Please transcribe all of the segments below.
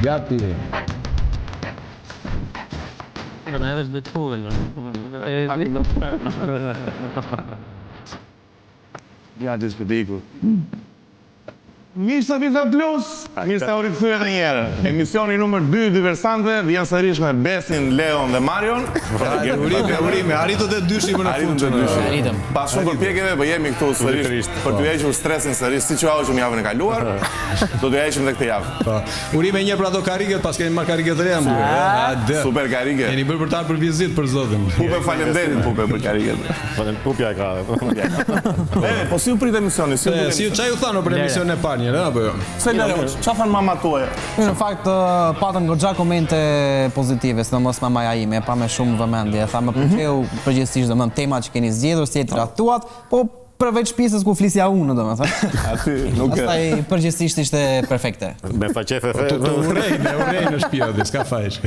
Gati. Non avevi detto Ja, dit is bedekeld. Mirë sa Visa Plus, mirë sa u rikthyer edhe një herë. Emisioni numër 2 diversante, vjen sërish me Besin, Leon dhe Marion. Urime, arritu të dyshim në fund. Arritëm. Pas shumë përpjekjeve, po jemi këtu sërish për t'ju hequr stresin sërish, siç u hoqëm javën e kaluar. Do t'ju heqim edhe këtë javë. Urime një për ato kariget, pas keni marrë kariget të reja. Super karige. Keni bërë për ta për vizit për zotin. Pupe faleminderit Pupe për kariget. Pupja e ka. Po si u prit emisioni, Si çaj u thanë për emisionin e parë njëra apo jo? Se Lere, çfarë than mama tuaja? Në fakt patëm goxha komente pozitive, sidomos mamaja ime, pa me shumë vëmendje. Tha më pëlqeu përgjithsisht domethënë temat që keni zgjedhur, si e trajtuat, po përveç pjesës ku flisja unë domethënë. Aty nuk e. Pastaj përgjithsisht ishte perfekte. Me faqefe the. Urrej në shtëpi aty, s'ka fajsh.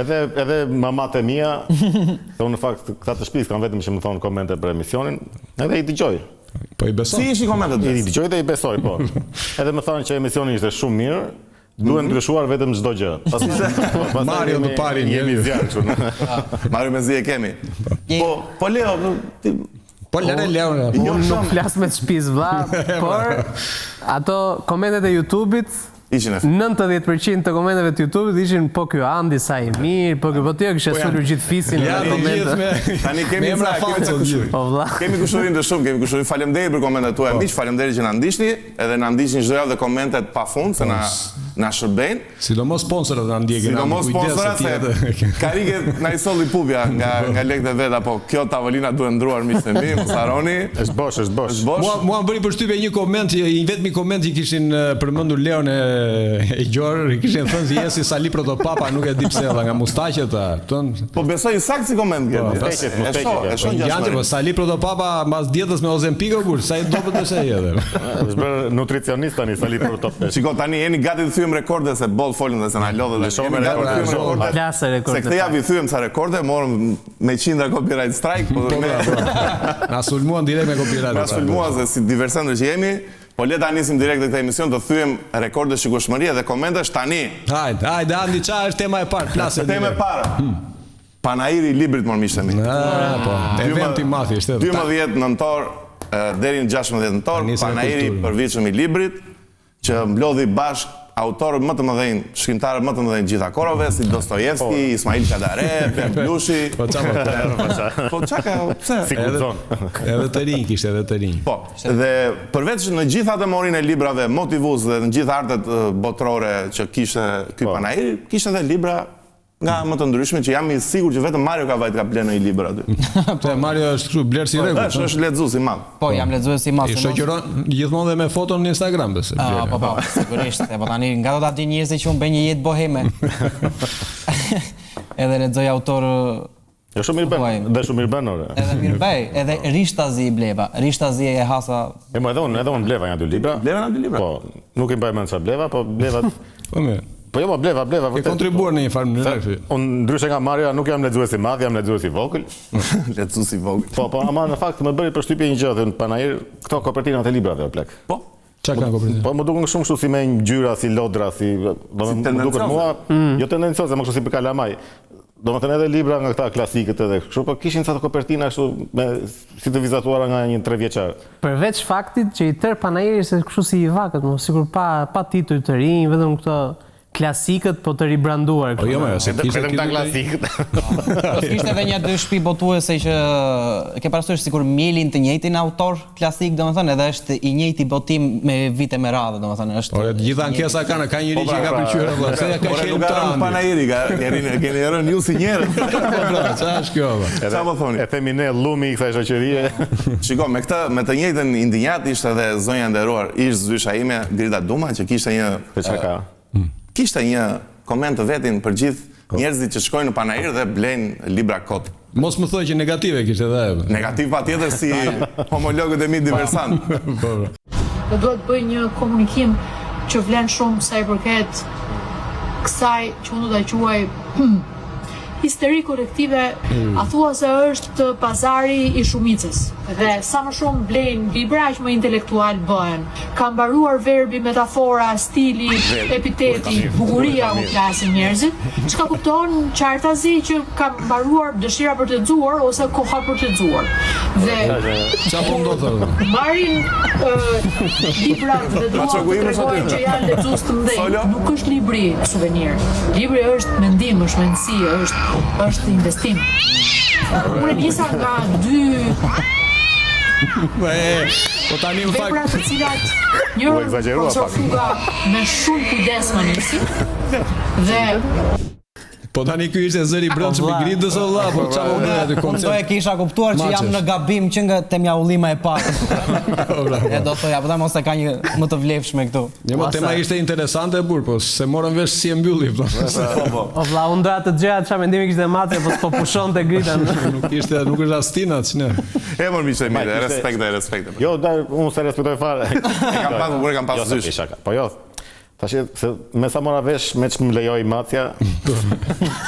Edhe mamat e mia, se unë në fakt këta të shtëpisë kanë vetëm që më thonë komente për emisionin, edhe i dëgjoj. Po i besoj. Si ishi komentet? I dëgjoj dhe i besoj, po. Edhe më thonë që emisioni ishte shumë mirë, duhen ndryshuar vetëm çdo gjë. Mario më pari jemi zjarr kështu. Mario me zi e kemi. Po Leo, Po lere Leon. Unë nuk flas me shtëpisë vlla, por ato komentet e YouTube-it ishin 90% të komenteve të YouTube-it ishin po ky Andi sa i mirë, po ky po ti kishe sulur gjithë fisin në komente. Tani kemi emra falso. Po vlla. Kemi kushërinë të shumë, kemi kushërinë. Faleminderit për komentet tuaja. Miq, faleminderit që na ndiqni, edhe na ndiqni çdo javë dhe komentet pafund se na shërbejnë. Sidomos sponsorët na ndjekin. Sidomos sponsorët se kariget na i solli Pupja nga lekët e vet, apo kjo tavolina duhet ndruar miq të mi, mos harroni. Është bosh. Mua bëri përshtypje një koment, një vetëm koment që kishin përmendur Leon e Gjor, kishin thënë se jesi Sali Protopapa, nuk e di pse dha nga mustaqet ton. Po besoj saktë si koment kjo. E shoh janë po Sali Protopapa mbas dietës me Ozempiko kur sa i dobët se edhe. Është bërë nutricionist tani Sali Protopapa. Shiko tani jeni gati të thyem rekorde se boll folën dhe se na lodhet dhe shumë rekorde. Klasë rekorde. Se këtë javë i thyem sa rekorde, morëm me qindra copyright strike, po na sulmuan direkt me copyright. Na sulmuan se si diversantër që jemi. Po le ta nisim direkt këtë emision të thyem rekorde shikueshmërie dhe komentesh tani. Hajde, Andi, çfarë është tema e parë? Flasë. Tema e parë. Panairi i librit mor miqtë mi. Po. Eventi i madh ishte. 12 nëntor deri në 16 nëntor, panairi i përvitshëm i librit që mblodhi bashk autorët më të mëdhenj, shkrimtarët më të mëdhenj gjitha kohërave, si Dostojevski, Ismail Kadare, Blushi. Po çfarë? Po çka, pse? Si kupton. Edhe të rinj kishte, edhe të rinj. Po, dhe përveç në gjithë atë morin e librave motivues dhe në gjithë artet botërore që kishte ky panair, kishte edhe libra nga më të ndryshme që jam i sigurt që vetëm Mario ka vajt ka blenë një libër aty. Pse Mario është kështu bler si rregull. Është lexues i madh. Po, jam lexues i madh. I shoqëron gjithmonë dhe me foton në Instagram besoj. Po, sigurisht. Po tani nga do ta di njerëzit që unë bëj një jetë boheme. Edhe lexoj autor. Jo shumë mirë bën, dhe shumë mirë bën ore. Edhe mirë bëj, edhe Rishtazi i bleva. Rishtazi e hasa. Edhe unë bleva nga 2 libra. Bleva nga 2 libra? Po, nuk i mbaj mend sa bleva, po bleva. Po mirë. Po jo, bleva. Ke kontribuar në një farë mënyrë. Unë ndryshe nga Mario nuk jam lexues i madh, jam lexues i vogël. Lexues i vogël. Po, ama në fakt më bëri përshtypje një gjë, thënë panair, këto kopertinat e librave o plak. Po. Çka kanë kopertinat? Po më duken shumë kështu si me ngjyra, si lodra, si më duket mua, jo tendencioze, më kështu si për kalamaj. Domethënë edhe libra nga këta klasikët edhe kështu, po kishin sa kopertina kështu me si të vizatuara nga një 3 vjeçar. Përveç faktit që i tër panairi ishte kështu si i vakët, sikur pa titull të rinj, vetëm këto klasikët po të ribranduar. Po jo, se kishte këta klasikët. Kishte edhe një 2 shtëpi botuese që ke parasysh sikur mielin të njëjtin autor klasik, domethënë edhe është i njëjti botim me vite me radhë, domethënë është. Po gjithë ankesa kanë ka njëri që ka pëlqyer vëlla. Pse ja ka qenë tan panairi, keni rënë ju si njerëz. Çfarë është kjo? Çfarë po thoni? E themi ne llumi i kësaj shoqërie. Shiko, me të njëjtën indinjat ishte edhe zonja nderuar ish zysha ime Grida Duma që kishte një kishte një koment të vetin për gjithë njerëzit që shkojnë në panair dhe blejnë libra kot. Mos më thuaj që negative kishte edhe ajo. Negativ patjetër si homologët e mi diversant. Do duhet bëj një komunikim që vlen shumë sa i përket kësaj që unë do ta quaj histeri kolektive, a thua se është pazari i shumicës. Dhe sa më shumë blejnë libra, aq më intelektual bëhen. Ka mbaruar verbi, metafora, stili, epiteti, bukuria u flasin njerëzit, çka kupton qartazi që ka mbaruar dëshira për të lexuar ose koha për të lexuar. Dhe çfarë do thotë? marrin librat dhe duan të tregojnë që janë lexues të mëdhenj. Nuk është libri suvenir. Libri është mendim, është mendësi, është investim. Unë nisa nga dy Po tani në vepra fakt të cilat njërën konsofuga me shumë kujdes më njësi dhe po tani ky ishte zëri brendshëm i gridës o vlla, po çfarë u bë aty Unë koncept? doja kisha kuptuar që jam në gabim që nga temja ullima e parë. E do thoja, po mos e ka një më të vlefshme këtu. Jo, mo tema ishte interesante e burr, po se morën vesh si e mbylli, po. O vlla, unë doja të gjëja çfarë mendimi kishte Maci, po s'po pushonte gritën. Nuk është Astina, ç'ne. E më miqë mirë, respekte. Jo, unë se respektoj fare. Unë kam pas zysh. Po jo, tash se me sa mora vesh me që më lejoj Macja,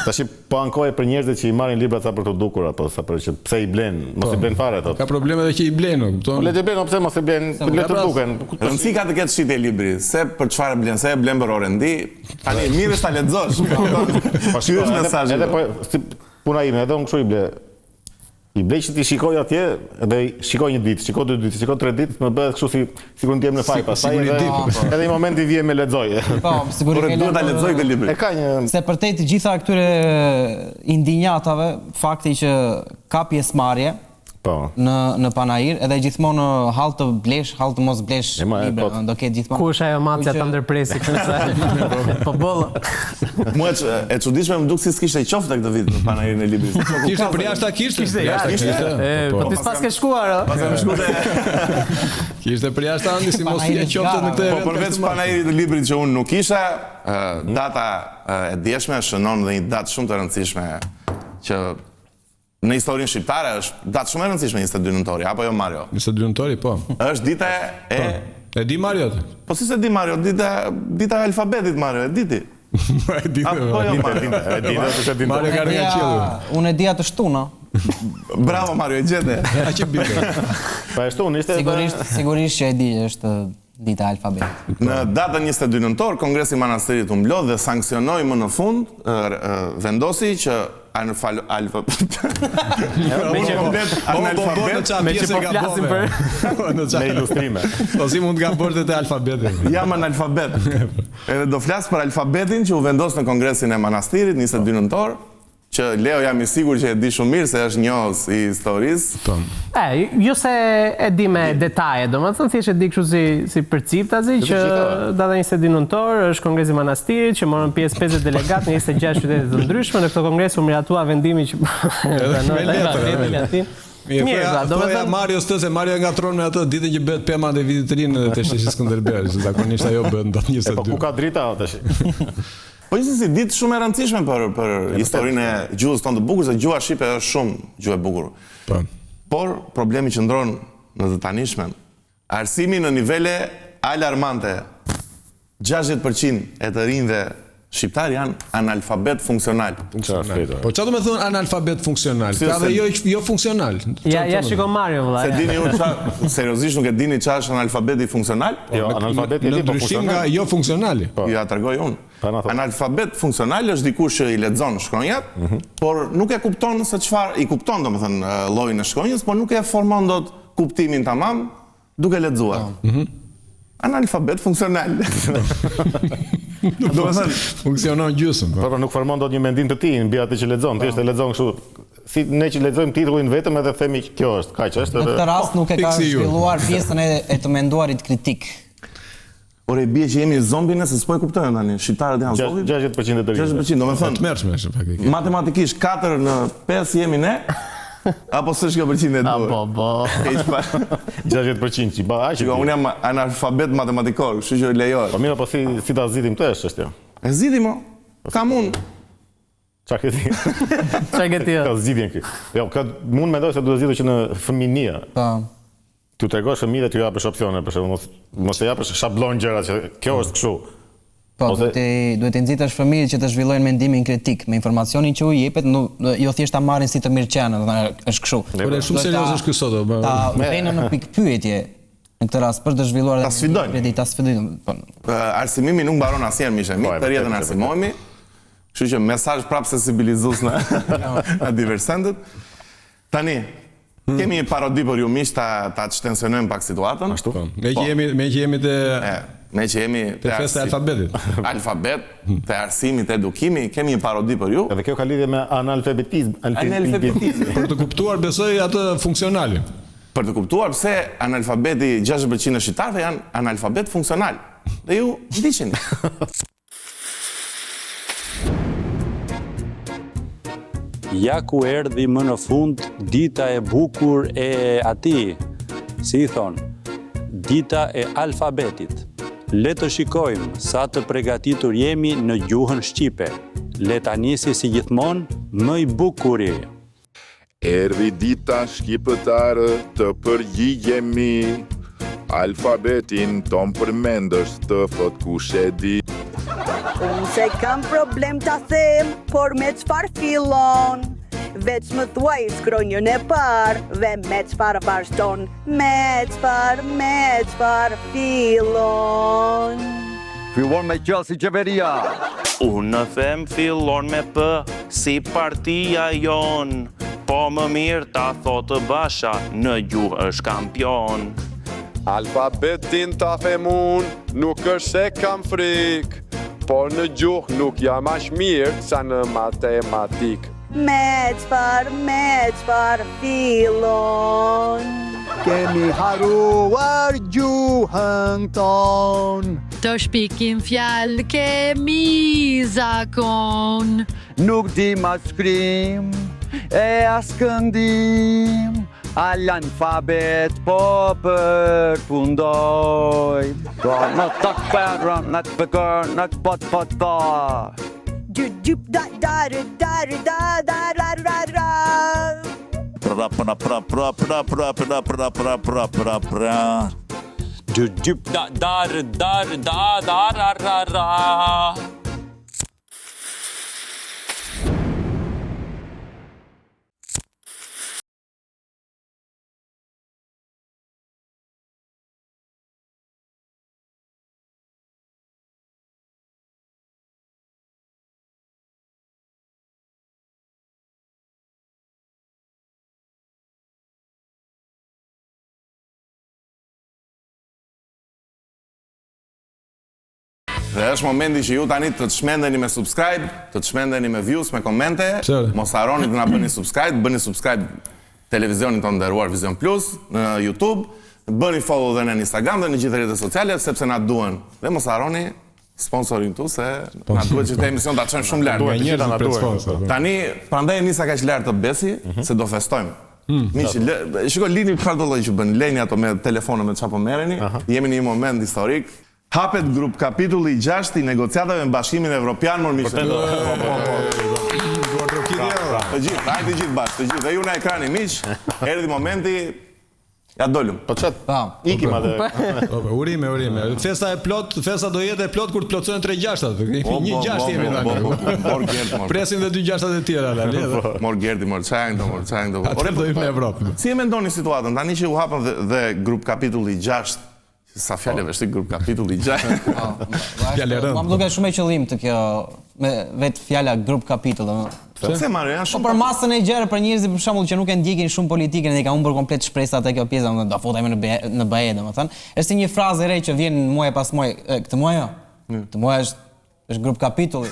tash po ankoj për njerëzit që i marrin libra sa për të dukur apo sa për që pse i blen, mos i blen fare thotë. Ka probleme edhe që i blenë, kupton? Le të blen, pse mos i blen, le të duken. Rëndësi ka të ketë shit e libri, se për çfarë blen, se e blen për orendi, tani mirë është ta lexosh. Ky është mesazhi. Edhe po si puna ime, edhe unë kështu i ble. I blej që ti shikoj atje, edhe shikoj një ditë, shikoj 2 ditë, shikoj 3 ditë, më bëhet kështu sikur ndjem në faj, pastaj edhe i momenti vjen me lexoj. Po, sigurisht Duhet ta lexoj këtë libër. E ka një Se përtej të gjitha këtyre indinjatave, fakti që ka pjesëmarrje po. në Panair, edhe gjithmonë hall të blesh, hall të mos blesh libra, do ketë gjithmonë. Ku është ajo Macia ta ndërpresi këtë? Po bolla. Mua e çuditshme më duk si s'kishte qoftë këtë vit në Panairin e librit. Kishte për jashtë kishte. Po ti s'pas ke shkuar, ë? Pas më shkute. Kishte për jashtë andi si mos i qoftë në këtë Po event. përveç Panairit të librit që unë nuk isha, data e djeshme shënon dhe një datë shumë të rëndësishme që në historinë shqiptare është datë shumë e rëndësishme 22 nëntori, apo jo Mario? 22 nëntori, po. Është dita e E di Mario atë? Po si se di Mario, dita e alfabetit Mario, e diti. E di. Apo jo Mario. Mario ka nga qielli. Unë e dija të shtuna. Bravo Mario, e gjete. A që bie. Pa e shtun, ishte Sigurisht që e di, është dita e alfabetit. Në datën 22 nëntor, Kongresi i Manastirit u mblodh dhe sanksionoi më në fund, vendosi që analfabet. Me që po flasim për me ilustrime. Po si mund nga bërët e alfabetit? Jam analfabet. Edhe do flas për alfabetin që u vendos në Kongresin e Manastirit 22 nëntor, që Leo jam i sigur që e di shumë mirë se është njohës i historisë. Jo se e di me detaje, domethënë thjesht e di kështu si përciptazi që data 22 nëntor është Kongresi i Manastirit që morën pjesë 50 delegatë në 26 qytete të ndryshme. Në këtë kongres u miratua vendimi që Thoja Mario stë se Mario ngatron me atë ditën që bëhet pema dhe vitit të rinë të Sheshi Skënderberi, se zakonisht ajo bëhet në datë 22. Po ku ka drita tash? Po si ditë shumë e rëndësishme për historinë e gjuhës tonë të bukur, se gjuha shqipe është shumë gjuhë e bukur. Por problemi që ndron në të tanishmen, arsimi në nivele alarmante. 60% e të rinjve shqiptar janë analfabet funksional. Po çfarë do të thonë analfabet funksional? Ka dhe jo funksional. Ja shiko Mario vëlla. Se dini unë çfarë, seriozisht nuk e dini çfarë është analfabeti funksional? Jo, analfabeti në ndryshim nga jo funksionali. Ja tregoj unë. Analfabet funksional është dikush që i lexon shkronjat, por nuk e kupton se çfarë, i kupton domethënë llojin e shkronjës, por nuk e formon dot kuptimin tamam duke lexuar. Analfabet funksional. Do të thënë, funksionon gjysmë. Po nuk formon dot një mendim të tij mbi atë që lexon, thjesht e lexon kështu. Si ne që lexojmë titullin vetëm edhe themi kjo është, kaq është. Në këtë rast nuk e ka zhvilluar pjesën e të menduarit kritik. Ore bie që jemi zombi nëse s'po e kuptojmë tani. Shqiptarët janë zombi. 60% e të rinjve. 60%, domethënë. Tmerrshme është faktikisht. Matematikisht 4 në 5 jemi ne. Apo s'është kjo përqind e dur? Po. 60% që ba aq. Unë jam analfabet matematikor, kështu që lejohet. Po mirë, po si ta zgjidhim këtë çështje? E zgjidhim mo. Kam unë. Çfarë ke ti? Çfarë ke ti? Ka zgjidhjen këtu. Jo, mund mendoj se duhet zgjidhur që në fëminia. Po. Tu tregosh fëmijëve ty japësh opsione, për shembull, mos e japësh shablon gjëra që kjo është kështu. Po, duhet të nxitësh fëmijët që të zhvillojnë mendimin kritik me informacionin që u jepet, jo thjesht ta marrin si të mirëqenë, është kështu. Por është shumë serioz është ky sot. Ta vënë në pikë pyetje në këtë rast për të zhvilluar ta sfidojnë. Ta sfidojnë. Arsimimi nuk mbaron asnjëherë, mishe, të rjetën arsimohemi. Kështu që mesazh prapë sensibilizues në diversentët. Tani, kemi një parodi për ju miq ta shtensionojmë pak situatën. Ashtu. Me që jemi te festa e alfabetit. Alfabet, te arsimi, te edukimi, kemi një parodi për ju. Edhe kjo ka lidhje me analfabetizm. Analfabetizmi. Për të kuptuar besoj atë funksionalin. Për të kuptuar pse analfabeti 60% e shqiptarëve janë analfabet funksional. Dhe ju ndiqeni. Ja ku erdhi më në fund dita e bukur e ati, si i thonë, dita e alfabetit. Le të shikojmë sa të përgatitur jemi në gjuhën shqipe. Le ta nisi si gjithmonë më i bukuri. Erdhi dita shqiptare të përgjigjemi, alfabetin ton përmendësh të thot kush e di. Unë se kam problem ta them, por me çfarë fillon? Veç më thuaj skronjën e parë dhe me çfarë vazhdon, me çfarë fillon. Fillon me gjallë si qeveria. Unë them fillon me P si partia jon, po më mirë ta thotë Basha, në gjuhë është kampion. Alfabetin ta them unë, nuk është se kam frikë, por në gjuhë nuk jam aq mirë sa në matematik. Me çfarë fillon. Kemi haruar gjuhën ton. Të shpikim fjalë kemi zakon. Nuk di ma shkrim e as këndim. Alfabet po përfundoj. Do në të përën, në të përën, në të pot. Gjup da da Dhe është momenti që ju tani të shmendeni me subscribe, të shmendeni me views, me komente. Mos harroni të na bëni subscribe televizionin tonë nderuar Vision Plus në YouTube, bëni follow dhe në Instagram dhe në gjithë rrjetet sociale sepse na duan. Dhe mos harroni sponsorin tu se na duhet që këtë emision ta çojmë shumë lart. Tani prandaj nisa kaq lart të besi se do festojmë. Miq, shikoj lini çfarë do lloj që bën. Lejni ato me telefonë me çfarë po merreni. Jemi në një moment historik. Hapet grup kapitulli 6 i negociatave me Bashkimin Evropian, mor miq. Të gjithë bashkë, të gjithë. Dhe ju në ekrani miq, erdhi momenti. Ja dolëm. Po çet. Ikim atë. Urime. Festa e plot, festa do jetë e plot kur të plotësohen 3 gjashtat. Një gjashtë jemi tani. Presim dhe 2 gjashtat e tjera la. Mor Gerdi, mor çajndo. Ore do jemi në Evropë. Si e mendoni situatën tani që u hapën dhe grup kapitulli 6? Sa fjalë vështirë grup kapitulli 6. Fjalë rënd. Më duket shumë e qëllim të kjo me vetë fjala grup kapitull, Pse marrë janë shumë për masën e gjerë për njerëzit për shembull që nuk e ndjekin shumë politikën dhe i ka humbur komplet shpresat e kjo pjesa, do futemi në BE, domethënë. Është një frazë e re që vjen muaj pas muaj, këtë muaj jo. Këtë muaj është grup kapitulli.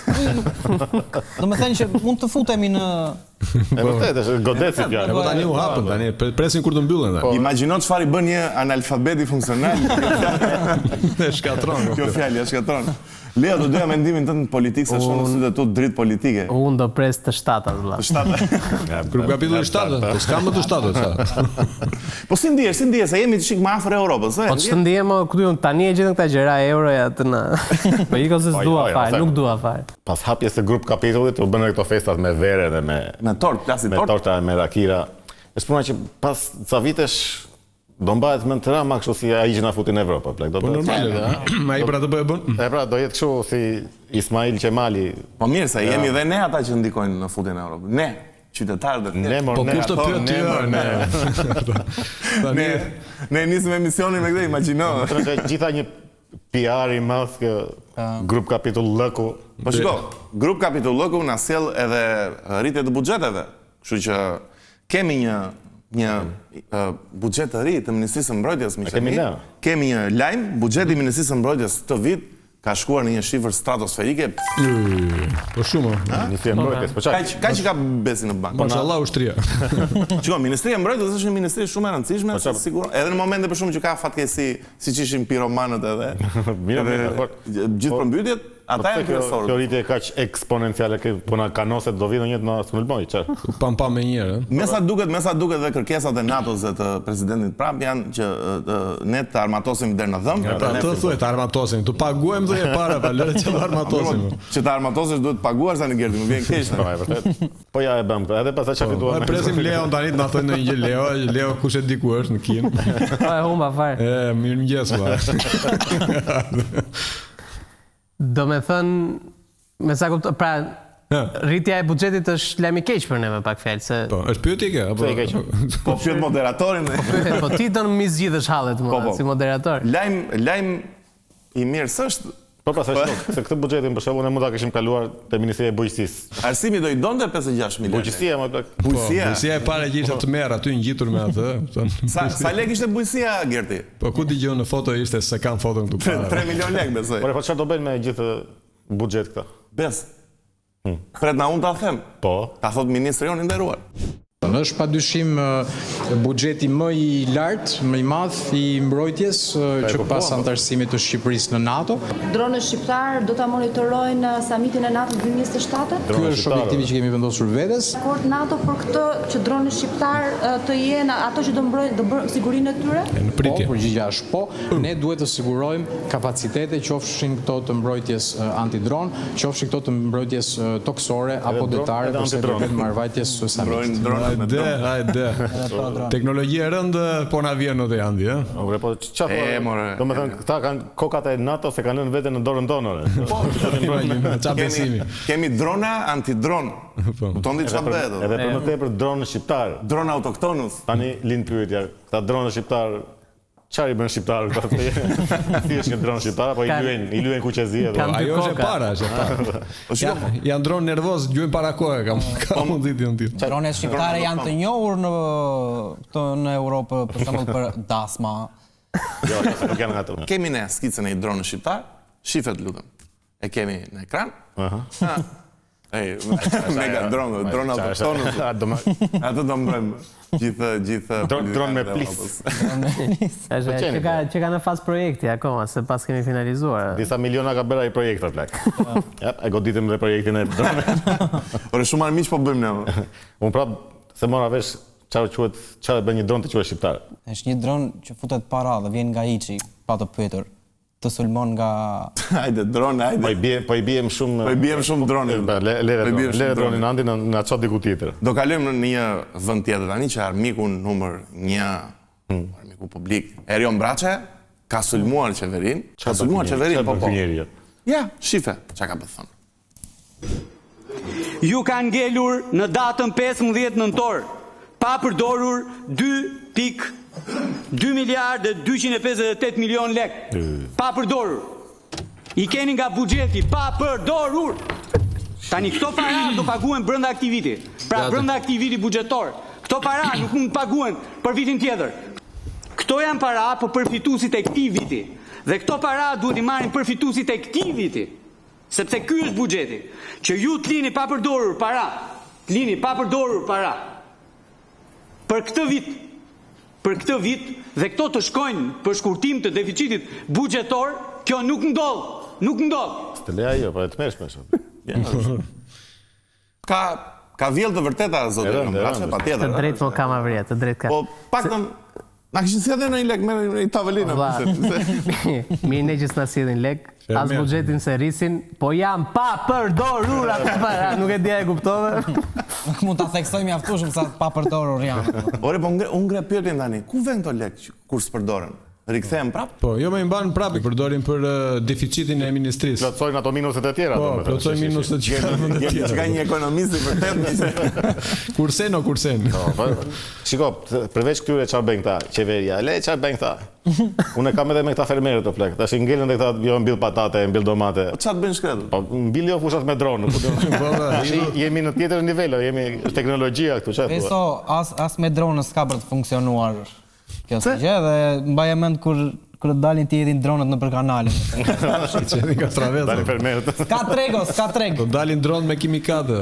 Domethënë që mund të futemi në E vërtet, është godeci fjalë. Po tani u hapën, tani presin kur të mbyllen. Imagjino çfarë i bën një analfabeti funksional. E shkatron. Kjo fjalë e shkatron. Lea, do doja mendimin tënd politik se shumë si tu dritë politike. Unë do pres të shtatat vëlla. Të shtatat. Grup kapitulli 7, po s'ka më të 7. Po si ndihesh se jemi çik më afër Europës, Po ç'të ndihem, ku diun tani e gjetën këta gjëra euroja të na. Po iko se s'dua fare, nuk dua fare. Pas hapjes së grup kapitullit u bën këto festat me verë dhe me tort, plasi tort. Me torta, me rakira. Është puna që pas ca vitesh do mbahet më në trama kështu si ai që na futi në Evropë, plak. Po normale, ai pra të bëjë bën. E pra do jetë kështu si Ismail Qemali. Po mirë, se jemi dhe ne ata që ndikojnë në futjen e Evropës. Ne, qytetarët. Po kush të pyet ty? Ne nisëm emisionin me këtë, imagjino. Gjitha një PR i madh kë Grup Kapitull Lëku. Po shiko, Grup Kapitull Lëku na sjell edhe rritje të buxheteve. Kështu që kemi një buxhet të ri të Ministrisë së Mbrojtjes, kemi një lajm, buxheti i Ministrisë së Mbrojtjes këtë vit ka shkuar në një shifër stratosferike. Po shumë. Ministria e Mbrojtjes, po çka? Kaq që ka besi në bank. Mashallah ushtria. Shiko, Ministria e Mbrojtjes është një ministri shumë e rëndësishme, sigurisht. Edhe në momente për shumë që ka fatkeqësi, siç ishin piromanët edhe. Gjithë përmbytjet, ata janë kryesorët. Kjo rritje kaq eksponenciale që po na kanoset do vinë njëtë na smulmoj, çfarë? Pam me njëherë. Mesa duket dhe kërkesat e NATO-s dhe të presidentit Trump janë që ne të armatosim deri në dhëm. Të thuaj të armatosim, të paguajmë dhe e para, pa lëre që të armatosim. Që të armatosësh duhet të paguash tani Gerti, më vjen keq. Po, vërtet. Po ja e bëm këtë, edhe pastaj çfarë fituam. Presim Leon tani na thonë në një gjë Leo kush e di ku është në Kin. Po e humba fare. Mirëmëngjes valla. Do me thënë, me sa kuptoj, pra rritja e buxhetit është lajm i keq për ne me pak fjalë se. Po, është pyetje kjo apo? Po pyet moderatorin. Po ti do më zgjidhësh hallet mua si moderator. Lajm i mirë s'është. Po pastaj se këtë buxhetin për shembull ne mund ta kishim kaluar te Ministria e Bujqësisë. Arsimi do i donte 56 milionë. Bujqësia më plak. Bujqësia e para që ishte të merr aty ngjitur me atë. Sa lekë ishte bujqësia Gerti? Po ku dëgjon në foto ishte se kanë foton këtu para. 3 milion lekë besoj. Po çfarë do bëjnë me gjithë buxhet këta? Bes. Pret na unë ta them. Po. Ta thot ministri jon i nderuar. Është padyshim buxheti më i lartë, më i madh i mbrojtjes që pas antarësimit të Shqipërisë në NATO. Dronët shqiptar do ta monitorojnë samitin e NATO 2027? Ky është objektivi që kemi vendosur vetes. Akord NATO për këtë që dronët shqiptar të jenë ato që do bëjnë sigurinë e tyre? Po, përgjigjja është po. Ne duhet të sigurojmë kapacitete, qofshin këto të mbrojtjes antidron, qofshin këto të mbrojtjes toksore apo detare përse përket marrëvajtjes së samitit. Hajde. Teknologjia e rëndë po na vjen në andi, ëh. Po çfarë? Domethënë këta kanë kokat e NATO se kanë lënë veten në dorën tonë. Po, kemi drona antidron. Kupton ti çfarë bëhet? Edhe për më tepër dronë shqiptar. Dron autoktonus. Tani lind pyetja, këta dronë shqiptar çfarë i bën shqiptarët këta? Si është një dron shqiptar apo i luajnë kuqezi apo? Ajo është e para, janë dronë nervoz, luajnë para kohë, kam mundësi të janë. Dronet shqiptare janë të njohur në Europë për shembull për dasma. Jo, nuk janë ato. Kemi ne skicën e një dronë shqiptar, shifet lutem. E kemi në ekran. Mega drone autoktonus. Ato do mbrojmë. Gjithë dron me plis. Që ka në fazë projekti akoma, se pas kemi finalizuar. Disa miliona ka bërë ai projekti plak. E goditëm dhe projektin e dronit. Ore shumë armiq po bëjmë ne. Unë prap se mora vesh çfarë bën një dron të quhet shqiptar. Është një dron që futet para dhe vjen nga hiçi, pa të pyetur. Të sulmon nga... Hajde, drone, hajde. Po i bijem shumë... Po i bijem shumë drone. Lere dronin andi në atë diku tjetër. Do kalojmë në një vend tjetër tani që armiku numër 1, armiku publik, Erion Braçe, ka sulmuar qeverinë. Ka sulmuar qeverinë, po. Ja, shife, çka ka thënë. Ju kanë ngelur në datën 15 nëntor, pa përdorur 2 miliardë 258 milion lek. Pa përdorur. I keni nga buxheti, pa përdorur. Tani këto para do paguen brenda aktiviti. Pra brenda aktiviti buxhetor. Këto para nuk mund të paguen për vitin tjetër. Këto janë para për përfituesit e këtij viti. Dhe këto para duhet i marrin përfituesit e këtij viti. Sepse ky është buxheti. Që ju të lini pa përdorur para. Të lini pa përdorur para. Për këtë vit. Për këtë vit dhe këto të shkojnë për shkurtim të deficitit buxhetor, kjo nuk ndodh. Nuk ndodh. Të leja jo, po e të meshme shumë. Ka vjellë të vërteta, zotë, patjetër. Të drejtë mo kam avria, të drejtë ka. Po, paktën Na kishin sjellë në një lek me një tavolinë. Mirë ne që s'na sjellin lek, as buxhetin se rrisin, po jam pa përdorur atë para, nuk e dia e kuptove. Mund ta theksoj mjaftueshëm sa pa përdorur janë. Ore, po unë ngre pyetjen tani, ku vjen këto lek kur s'përdoren? Rikthehen prap? Po, jo më i mban prap, i përdorin për deficitin e ministrisë. Plotsojnë ato minuset e tjera. Po, plotësojnë minuset që kanë në tjera. Ka një ekonomist i vërtet. Kursen o kursen. Shiko, përveç këtyre çfarë bën këta qeveria, le çfarë bën këta. Unë kam edhe me këta fermerët të plek. Tash ngelen dhe këta jo mbill patate, mbill domate. Po çfarë bën shkretur? Po mbill jo fushat me dronë, jemi në tjetër nivel, jemi teknologjia këtu çfarë. Beso as me dronë s'ka për të funksionuar. Kjo s'gjë dhe mbaj mend kur dalin ti edhin dronët nëpër kanalin. Dalin fermerët. Ska treg. Do dalin dronë me kimikate.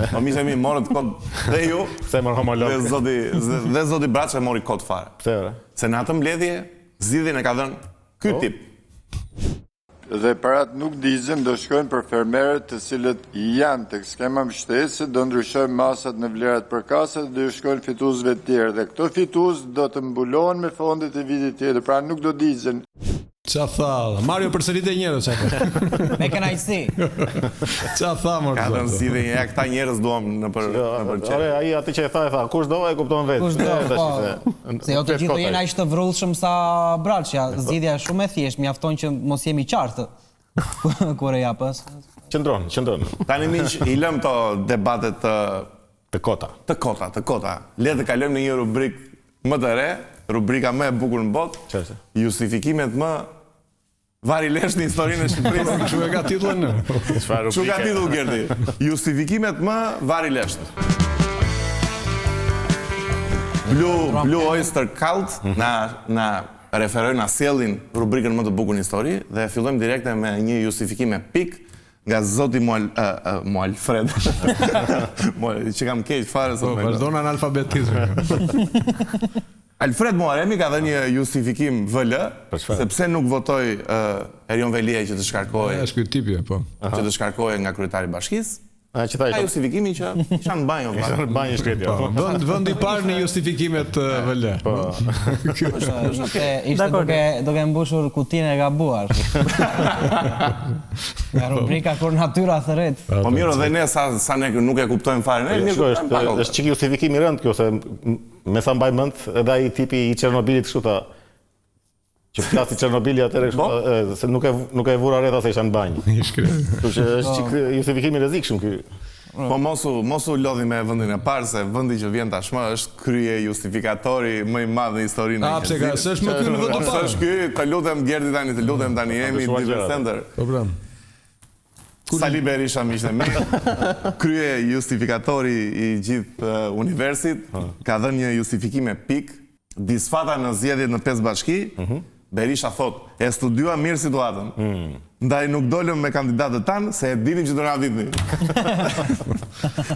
Po mi themi morët kod dhe ju, se mor homolog. Dhe zoti Braçë mori kod fare. Pse ore? Se në atë mbledhje zgjidhjen e ka dhënë ky tip. Dhe parat nuk dizën do shkojnë për fermerët të cilët janë tek skema mbështetëse, do ndryshojnë masat në vlerat për kasat dhe do shkojnë fituesve të tjerë. Dhe këto fitues do të mbulohen me fondet e vitit tjetër, pra nuk do dizën. Qa tha? Mario përsërit e njerëz çka. Me kënaqësi. Qa tha më? Ka dhënë si dhe ja këta njerëz duam në për çfarë. Ore, ai atë që e tha, kush do e kupton vetë. Kush do, po. Se jo të gjithë jeni aq të vrullshëm sa Braçja. Zgjidhja është shumë e thjeshtë, mjafton që mos jemi qartë. Kur e japës. Qëndron. Tani miq, i lëm to debatet të kota. Le të kalojmë në një rubrikë më të re, rubrika më e bukur në botë. Çfarë? Justifikimet më vari lesh në historinë e Shqipërisë. Kështu e ka titullin. Kështu ka titull Gerti. Justifikimet më vari lesh. Blue Oyster Cult na referojnë na sjellin rubrikën më të bukur në histori dhe fillojmë direkte me një justifikim epik nga zoti Mualfred. Që kam keq fare sot. Vazhdon analfabetizëm. Alfred Muharremi ka dhënë një justifikim VL, sepse nuk votoi Erion Velia që të shkarkohej. Është ky tipi, po. Që të shkarkohej nga kryetari i bashkisë. Ka justifikimi që isha në banjo. Isha në banjo shkretja. Vend i parë në justifikimet VL. Ishte duke mbushur kutinë e gabuar. Nga rubrika kur natyra thërret. Po mirë, dhe ne sa ne nuk e kuptojmë fare. Është çik justifikim i rënd kjo, se me sa mbaj mend edhe ai tipi i Çernobilit kështu tha. Që flasi Çernobili atëherë kështu se nuk e vura rreth se isha në banjë. Kështu që është çik justifikim i rrezikshëm ky. Po mos u lodhi me vendin e parë, se vendi që vjen tashmë është krye justifikatori më i madh në historinë e njerëzimit. Pse s'është më ky në vend të parë? S'është ky, të lutem Gerdi tani, jemi në Diverse Center. Po bram. Sali Berisha miqtë mi. Krye justifikatori i gjithë universit ka dhënë një justifikim epik, disfata në zgjedhjet në 5 bashki. Berisha thot, e studiua mirë situatën. Ndaj nuk dolëm me kandidatët tanë, se e dinim që do na vitni.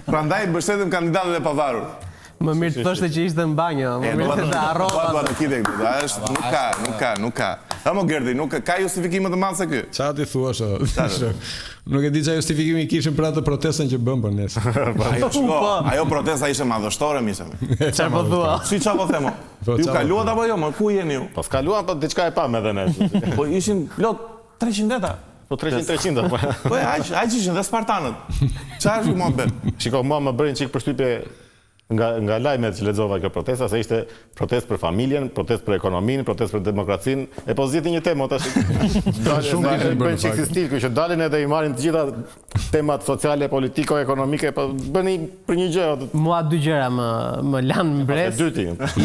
Prandaj mbështetëm kandidatët e pavarur. Më mirë të thoshte që ishte në banjo, më mirë të harrova. Nuk ka. Amo Gerdi, nuk ka justifikime të madh se ky. Çfarë ti thua? Nuk e di çfarë justifikimi kishin për atë protestën që bën për nesër. Ajo protesta ishte madhështore, misëm. Çfarë po thua? Si çfarë po them? Ju kaluat apo jo? Ku jeni ju? Po kaluan, po diçka e pam edhe ne. Po ishin plot 300 veta. Po 300. Po aq ishin dhe spartanët. Çfarë është mohabet? Shiko, mua më bërin çik përshtypje nga lajmet që lexova kjo protesta, se ishte protestë për familjen, protestë për ekonominë, protestë për demokracinë. E po zgjidhni një temë tash. Shumë bën çik si stil, që dalin edhe i marrin të gjitha temat sociale, politiko-ekonomike, po bëni për një gjë. Mua dy gjëra më lanë mbres.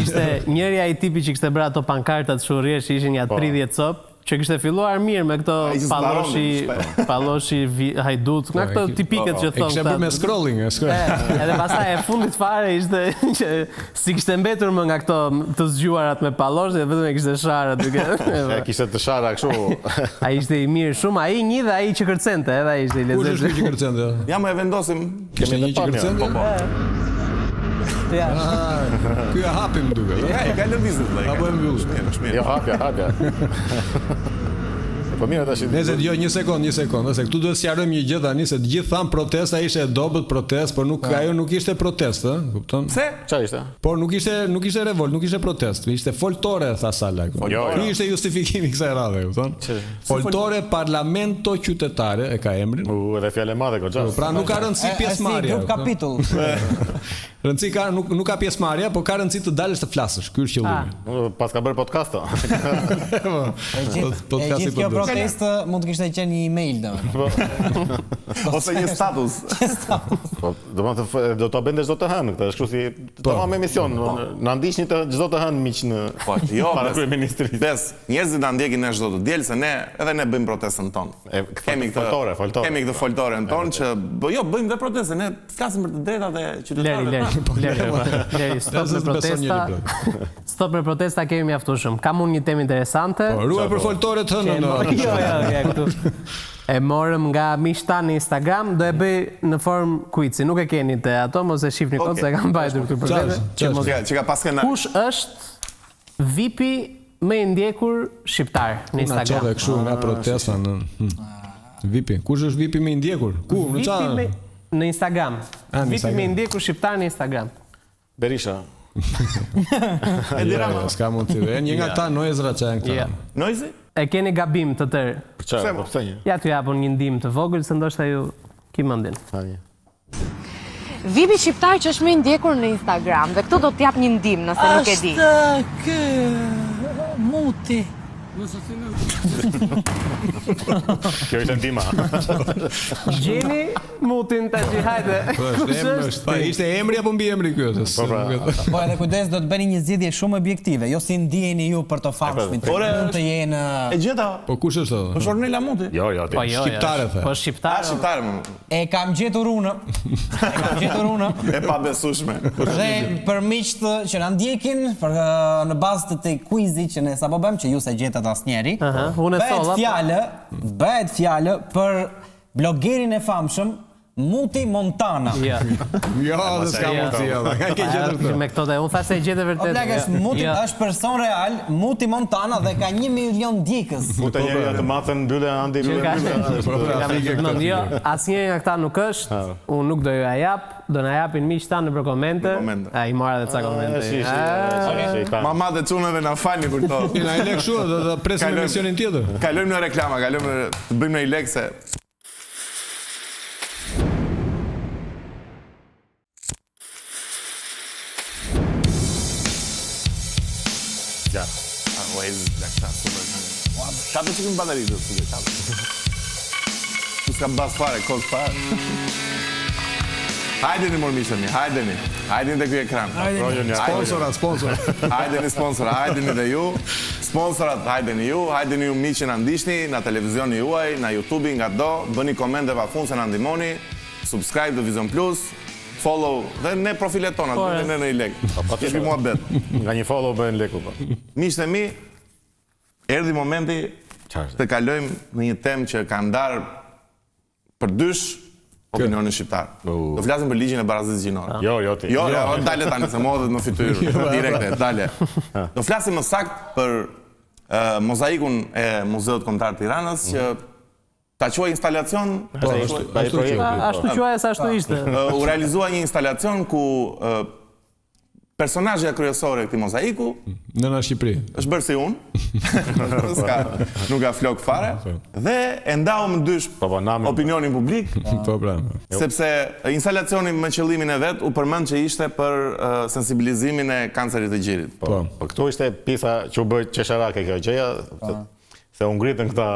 Ishte njëri ai tipi që kishte bërë ato pankartat shurriesh që ishin ja 30 cop. Që kishte filluar mirë me këto palloshi hajdut, nga këto tipikët që thonë. E kishte bërë me scrolling. Edhe pastaj e fundit fare ishte që si kishte mbetur më nga këto të zgjuarat me pallosh dhe vetëm e kishte shara duke. E kishte të shara kështu. Ai ishte i mirë shumë, ai një dhe ai që kërcente, edhe ai ishte i lezetshëm. Kush është ky që kërcente? Ja më e vendosim. Kishte një që kërcente? Ky e hapim duke. Ja, ka lëvizur vëllai. Apo e mbyll. Jo, hapja. Po mirë tash. Nëse jo një sekond, se këtu duhet sqarojmë një gjë tani se të gjithë thanë protesta ishte e dobët protestë, por ajo nuk ishte protestë, kupton? Pse? Çfarë ishte? Por nuk ishte revolt, nuk ishte protestë, ishte foltore tha Sala. Ky ishte justifikimi i kësaj radhe, kupton? Foltore parlamento qytetare e ka emrin. Edhe fjalë e madhe goxha. Pra nuk ka rëndësi pjesëmarrja. Grup kapitull. Rëndësi ka nuk ka pjesëmarrja, por ka rëndësi të dalësh të flasësh. Ky është qëllimi. Pas ka bërë podcast. Gjithë kjo protestë mund të kishte qenë një email Ose një status. Do ta bëndesh çdo të hënë këtë, është kështu si tamam emision. Na ndiqni të çdo të hënë miq në para kryeministrit. Bes, njerëzit na ndjekin ne çdo të diel se ne edhe ne bëjmë protestën tonë. Kemi këtë foltoren tonë që bëjmë dhe protestë, ne flasim për të drejtat e qytetarëve. Leri, stop me protesta kemi mjaftueshëm. Kam unë një temë interesante. Ruaj për foltore të hënën. Jo, e morëm nga miqtan në Instagram, do e bëj në formë quizi. Nuk e keni te ato, mos e shihni kot se kam mbajtur këtu për vete. Që ka pas kenar. Kush është VIP-i më i ndjekur shqiptar në Instagram? Na çove kështu nga protesta në VIP-i. Kush është VIP-i më i ndjekur? Ku? Në çfarë? Në Instagram. VIP-i më i ndjekur shqiptar në Instagram. Berisha. S'ka mund të dhe. Një nga ta Noezra që e në këta. Noizi? E keni gabim të tërë. Pse një? Ja t'ju japun një ndim të vogël, se ndoshta ju ki mëndin. VIP-i shqiptar që është më i ndjekur në Instagram, dhe këtu do t'jap një ndim nëse nuk e di. Është kë Muti. Kjo ishte ndima. Gjeni Mutin të që hajde. Ishte emri apo mbi emri kjo? Po edhe kujdes do të bëni një zgjidhje shumë objektive, jo si ndiheni ju për të famshmit. Mund të jenë E gjeta. Po kush është ato? Është Ornela Muti. Jo, shqiptare the. Po shqiptare. E kam gjetur unë. E pabesueshme. Dhe për miqt që na ndjekin, në bazë të këtij quizi që ne sapo bëjmë, që ju se gjetat asnjëri. Bëhet fjalë për blogerin e famshëm Muti Montana. Jo, dhe s'ka mundësi. Me këto dhe unë thashe e gjete vërtet. O plagë, Muti është person real, Muti Montana, dhe ka 1 milion ndjekës. Muta njëri të matën mbyllë Andi mbyllë. Jo, asnjëri nga këta nuk është, unë nuk do ju a jap, do na japin miq tanë nëpër komente. I mora edhe ca komente. Mama dhe çunave na falni për to. Na i lek kështu dhe presim emisionin tjetër. Kalojmë në reklama, të bëjmë në i lek se Qape që këmë bateri Tu s'ka bas fare, kos fare Hajdeni mor mishëmi, hajdeni të kjo ekran Hajdeni sponsora, hajdeni dhe ju Sponsorat, hajdeni ju miqë në ndishni, në televizioni juaj, në YouTube, nga do Bëni komente pa fund se në ndimoni Subscribe dhe Vision Plus Follow dhe ne profilet tona, dhe në i lek Kemi mua bet Nga një follow bëjnë leku Mishë mi, erdhi momenti të kalojmë në një temë që ka ndarë për dysh opinionin shqiptar. Do flasim për ligjin e barazisë gjinore. Jo, ti. Jo, dale tani se modhet më fytyrë, direkte, dale. Do flasim më sakt për mozaikun e Muzeut Kombëtar të Tiranës që ta quaj instalacion, ashtu quaj sa ashtu ishte. U realizua një instalacion ku personazhja kryesore e këtij mozaiku Nëna Shqipëri. Është bërë si unë. Nuk ka flok fare dhe e ndau më dysh opinionin publik. Sepse instalacioni me qëllimin e vet u përmend që ishte për sensibilizimin e kancerit të gjirit. Po këtu ishte pjesa që u bë qesharake kjo gjëja, se u ngritën këta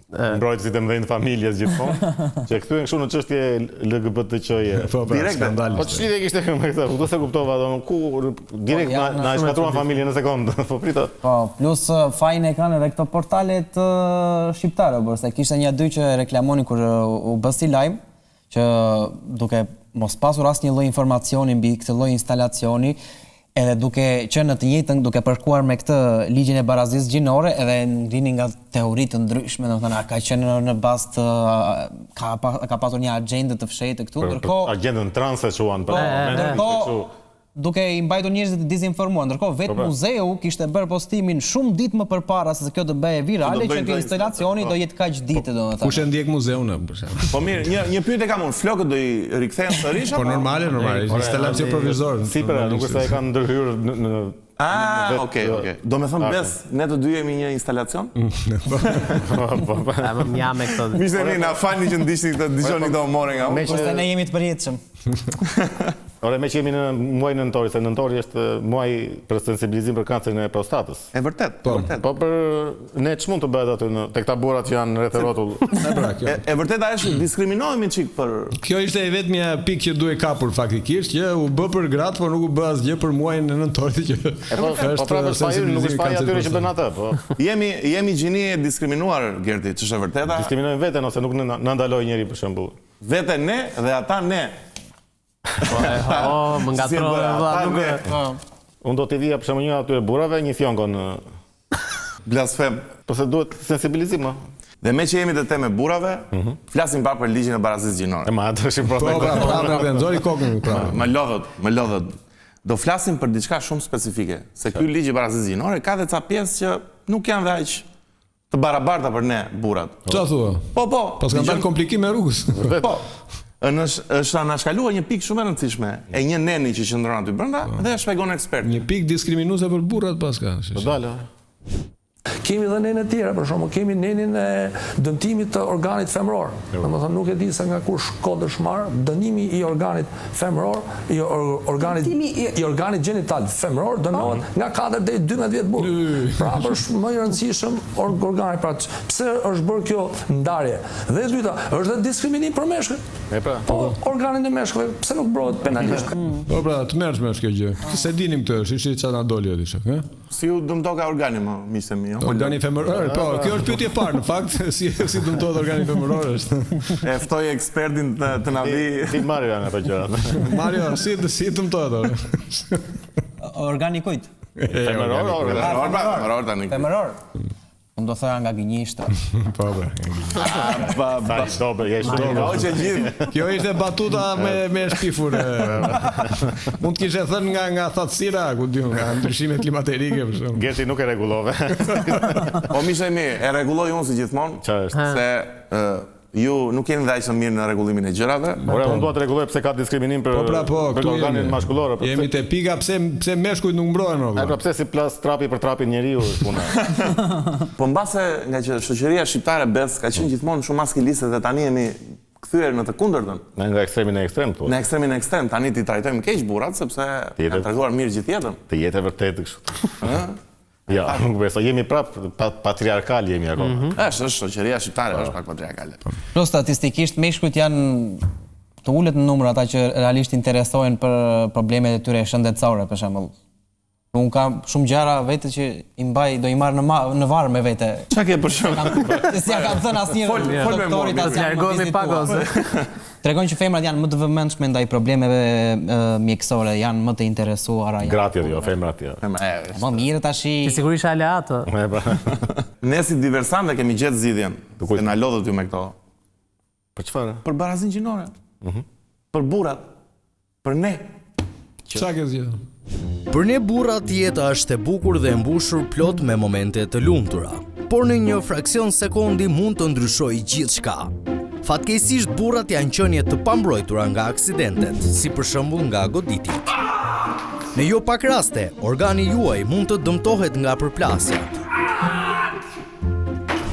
mbrojtësit e mëdhenj të familjes gjithmonë, që kthyen kështu në çështje LGBTQ-je. Direkte. Po ç'lidhje kishte me këtë? Do se kuptova domun ku direkt na shkatruan familjen në sekondë. Po prita. Po, plus fajin e kanë edhe këto portalet shqiptare, se kishte një dy që reklamonin kur u bë si lajm, që duke mos pasur asnjë lloj informacioni mbi këtë lloj instalacioni, edhe duke qenë në të njëjtën, duke përkuar me këtë ligjin e barazisë gjinore, edhe ngrinin nga teori të ndryshme, domethënë ka qenë në bazë të ka pasur një agjendë të fshehtë këtu, ndërkohë agjendën transe quan për momentin kështu. duke i mbajtur njerëzit të dezinformuar. Ndërkohë vetë muzeu kishte bërë postimin shumë ditë më përpara se kjo të bëhej virale që ky instalacioni do jetë kaq ditë domethënë. Kush e ndjek muzeun për shembull? Po mirë, një pyetje kam unë, flokët do i rikthehen sërish apo? Po normale, instalacion provizor. Sipër, nuk është se e kanë ndërhyrë në okej. Do me thëmë bes, ne të dy jemi një instalacion? Mja me këto. Mishte mi, na falni që ndishoni këto more nga unë. Kurse ne jemi të përjetshëm. Ore, me që jemi në muaj nëntori, se nëntori është muaj për sensibilizim për kancerin e prostatës. E vërtet. Po për ne ç'mund të bëhet aty te këta burrat që janë rreth rrotull. E vërtet është diskriminohemi çik për. Kjo ishte e vetmja pikë që duhej kapur faktikisht, që u bë për gratë, por nuk u bë asgjë për muajin e nëntorit që është nuk është faji atyre që bën atë, po. Jemi gjini e diskriminuar, Gerti, ç'është e vërteta? Diskriminojmë veten ose nuk na ndaloj njëri për shembull. Vete ne dhe ata ne. Më ngatrove Unë do t'i vija për shembull një atyre burrave një fjongon blasfem. Po se duhet sensibilizim, Dhe me që jemi të teme burrave, flasim pak për ligjin e barazisë gjinore. Ma atë është pra, nxori kokën pra. Më lodhët. Do flasim për diçka shumë specifike, se ky ligj i barazisë gjinore ka dhe ca pjesë që nuk janë dhe aq të barabarta për ne burrat. Çfarë thua? Po. Pas kanë dalë komplikime rrugës. Po. Është anashkaluar një pikë shumë e rëndësishme e një neni që qëndron aty brenda dhe e shpjegon ekspert. Një pikë diskriminuese për burrat paska. Po dalë. Kemi dhe nenë tjera, për shembull, kemi nenin e dëmtimit të organit femëror. Domethënë nuk e di se nga kur shko dëshmar, dënimi i organit femëror, i organit gjenital femëror dënohet nga 4 deri 12 vjet burr. Pra është më i rëndësishëm organi, pra pse është bërë kjo ndarje? Dhe e dyta, është dhe diskriminim për meshkujt. Po organin e meshkujve pse nuk bëhet penalisht? Po pra, të mërshme është kjo gjë. Se dinim këtë, ishi çfarë na doli aty shok, Si u dëmtoka organi më, miqtë mi? Organi femëror, po, kjo është pyetje e parë, në fakt, si dëmtohet organi femëror është. E ftoj ekspertin të na vi. Si Mario janë ato gjërat. Mario, si dëmtohet? Organi kujt? Femëror tani. Femëror. Unë do thoya nga gënjeshtra. Po. Kjo ishte batuta me shpifur. Mund të kishe thënë nga thatësira, ku diun, nga ndryshimet klimaterike për shembull. Gerti nuk e rregullove. Po miqtë mi, e rregulloj unë si gjithmonë. Çfarë është? Se ju nuk jeni dhe aq të mirë në rregullimin e gjërave. Ora, unë dua të rregulloj pse ka diskriminim për organin maskullor. Jemi te pika pse meshkujt nuk mbrohen apo. Pra pse si plas trapi për trapin njeriu puna. Po mbase nga që shoqëria shqiptare bes ka qenë gjithmonë shumë maskiliste dhe tani jemi kthyer në të kundërtën. Nga ekstremin e ekstrem këtu. Në ekstremin e ekstrem, tani ti trajtojmë keq burrat sepse kanë treguar mirë gjithë jetën. Të jetë e vërtetë kështu. Ja, nuk besoj, jemi prap patriarkal jemi akoma. Është shoqëria shqiptare është pak patriarkale. Pro statistikisht meshkujt janë të ulët në numër ata që realisht interesohen për problemet e tyre shëndetësore për shembull. Unë kam shumë gjëra vetë që do i marr në varr me vete. Çka ke për shembull? Si ja kam thënë asnjë doktorit as largohemi pak ose. Tregon që femrat janë më të vëmendshme ndaj problemeve mjekësore, janë më të interesuara. Gratë jo, femrat jo. Po mirë tash. Sigurisht aleato. Ne si diversantë kemi gjetë zgjidhjen. Se na lodhët ju me këto. Për çfarë? Për barazinë gjinore. Për burrat. Për ne. Çka ke zgjedhur? Për ne burrat jeta është e bukur dhe e mbushur plot me momente të lumtura. Por në një fraksion sekundi mund të ndryshojë gjithçka. Fatkeqësisht burrat janë qenie të pambrojtura nga aksidentet, si për shembull nga goditjet. Në jo pak raste, organi juaj mund të dëmtohet nga përplasjat.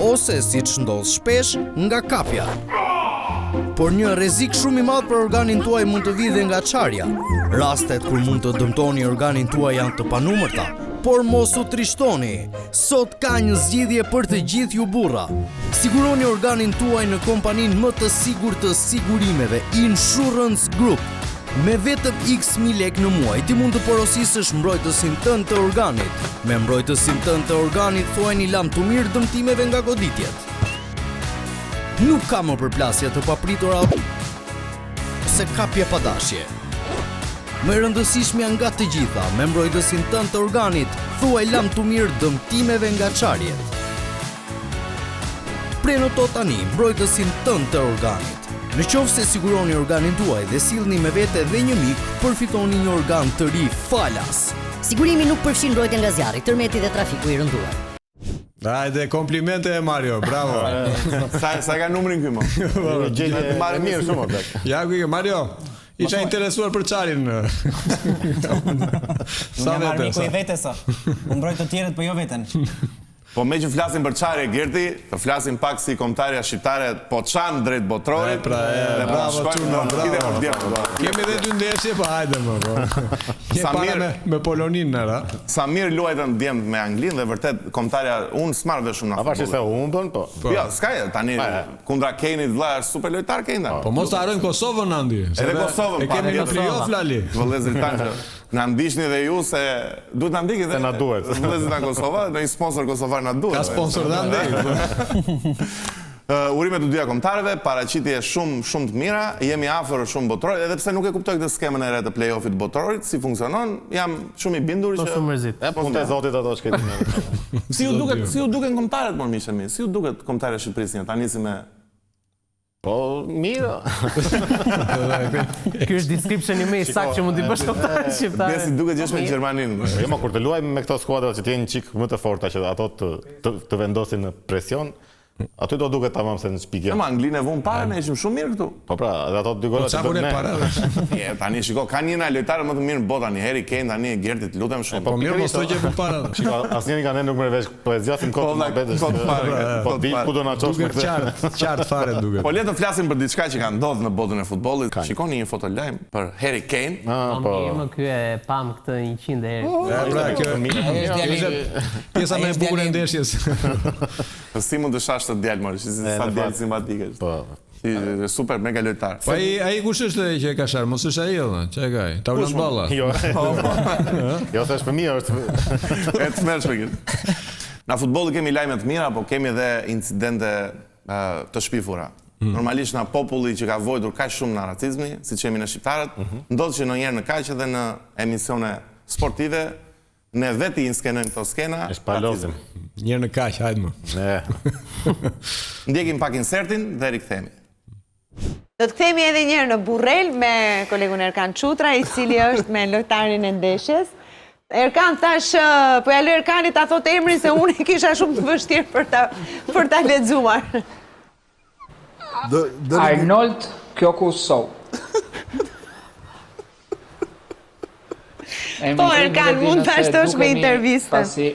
Ose, siç ndodh shpesh, nga kapja. Por një rrezik shumë i madh për organin tuaj mund të vijë nga çarja. Rastet kur mund të dëmtoni organin tuaj janë të panumërta. Por mos u trishtoni, sot ka një zgjidhje për të gjithë ju burra. Siguroni organin tuaj në kompaninë më të sigurt të sigurimeve, Insurance Group. Me vetëm x mi lek në muaj, ti mund të porosisësh mbrojtësin tënd të organit. Me mbrojtësin tënd të organit thuajini lam të mirë dëmtimeve nga goditjet. Nuk ka më përplasje të papritura se kapje pa dashje. Më rëndësishmja nga të gjitha, me mbrojtësin tënd të organit, thuaj lam të mirë dëmtimeve nga çarjet. Prenoto tani mbrojtësin tënd të organit. Në qoftë se siguroni organin tuaj dhe sillni me vete edhe një mik, përfitoni një organ të ri falas. Sigurimi nuk përfshin mbrojtjen nga zjarri, tërmeti dhe trafiku i rënduar. Hajde, komplimente Mario, bravo. Sa ka numrin ky më? Gjendje mirë shumë. Ja, Mario. Isha interesuar për Çarin. Sa vete? Unë i vetes. Unë mbroj të tjerët, po jo veten. Po me që flasim për Çari e Gerti, të flasim pak si kombëtarja shqiptare, po çan drejt botrorit. Bravo Çuno, bravo. Kemi edhe 2 ndeshje, po hajde më. Samir me Polonin ra. Samir luajtën djem me Anglinë dhe vërtet kombëtarja unë s'marrë shumë na. Avash se humbën, po. Jo, s'ka tani kundra Kenit vëlla është super lojtar Kena. Po mos ta harrojmë Kosovën Andi. Edhe Kosovën. E kemi në playoff Lali. Vëllezër tanë. Na ndihni dhe ju se duhet na ndihni dhe na duhet. Vëllezër nga Kosova, në një sponsor kosovar na duhet. Ka sponsor dhe Andi. Urimet të dyja kombëtarëve, paraqitje shumë të mira, jemi afër shumë botrorit, edhe pse nuk e kuptoj këtë skemën e re të play-offit botrorit, si funksionon, jam shumë i bindur që shumë mërzit. Po te zotit ato shkëtim. Si u duken kombëtarët më miqë mi? Si u duket kombëtarja e Shqipërisë? Ta nisim me Po, mirë. Ky është description i më i saktë që mund t'i bësh kombëtar shqiptar. Besi duket gjeshme në Gjermaninë. Jo, ma kur të luajmë me këto skuadra që t'jenë qik më të forta që ato të vendosin në presion, aty do duket tamam se në shpikja. Ma Anglinë e vunë parë, ne ishim shumë mirë këtu. Po pra, dhe ato 2 gola që bërë me. Tani shiko, ka një lojtarë më të mirë në botë, tani Harry Kane, tani Gertit, lutem shumë. Po mirë, mos të që për para. Shiko, asnjëri nga ne nuk më vesh, po e zgjasim kohë të betës. Po di ku do na çosh me këtë. Qartë fare duket. Po le të flasim për diçka që ka ndodhur në botën e futbollit. Shikoni një fotolajm për Harry Kane. Po më ky e pam këtë 100 herë. Pjesa më e bukur e ndeshjes. Si mund të shash të djalë më, sa djalë simpatike. Po. Super mega lojtar. Po ai kush është që e ka sharë? Mos është ai edhe, çe ka ai? Ta ulën balla. Jo. Jo, thash për mirë është. E të mërshme këtë. Na futbolli kemi lajme të mira, po kemi edhe incidente të shpifura. Normalisht na populli që ka vojtur kaq shumë në racizmi, siç jemi ne shqiptarët, ndodh që ndonjëherë në kaq edhe në emisione sportive ne veti inskenojmë këto skena. E shpalozim. Njërë në kaq, hajde më. Ndjekim pak insertin dhe rikthehemi. Do të kthehemi edhe njërë në Burrel me kolegun Erkan Qutra, i cili është me lojtarin e ndeshjes. Erkan thash, po ja lë Erkanit ta thot emrin se unë e kisha shumë të vështirë për ta lexuar. Arnold Kjokusov. Po Erkan, mund ta shtosh me intervistën.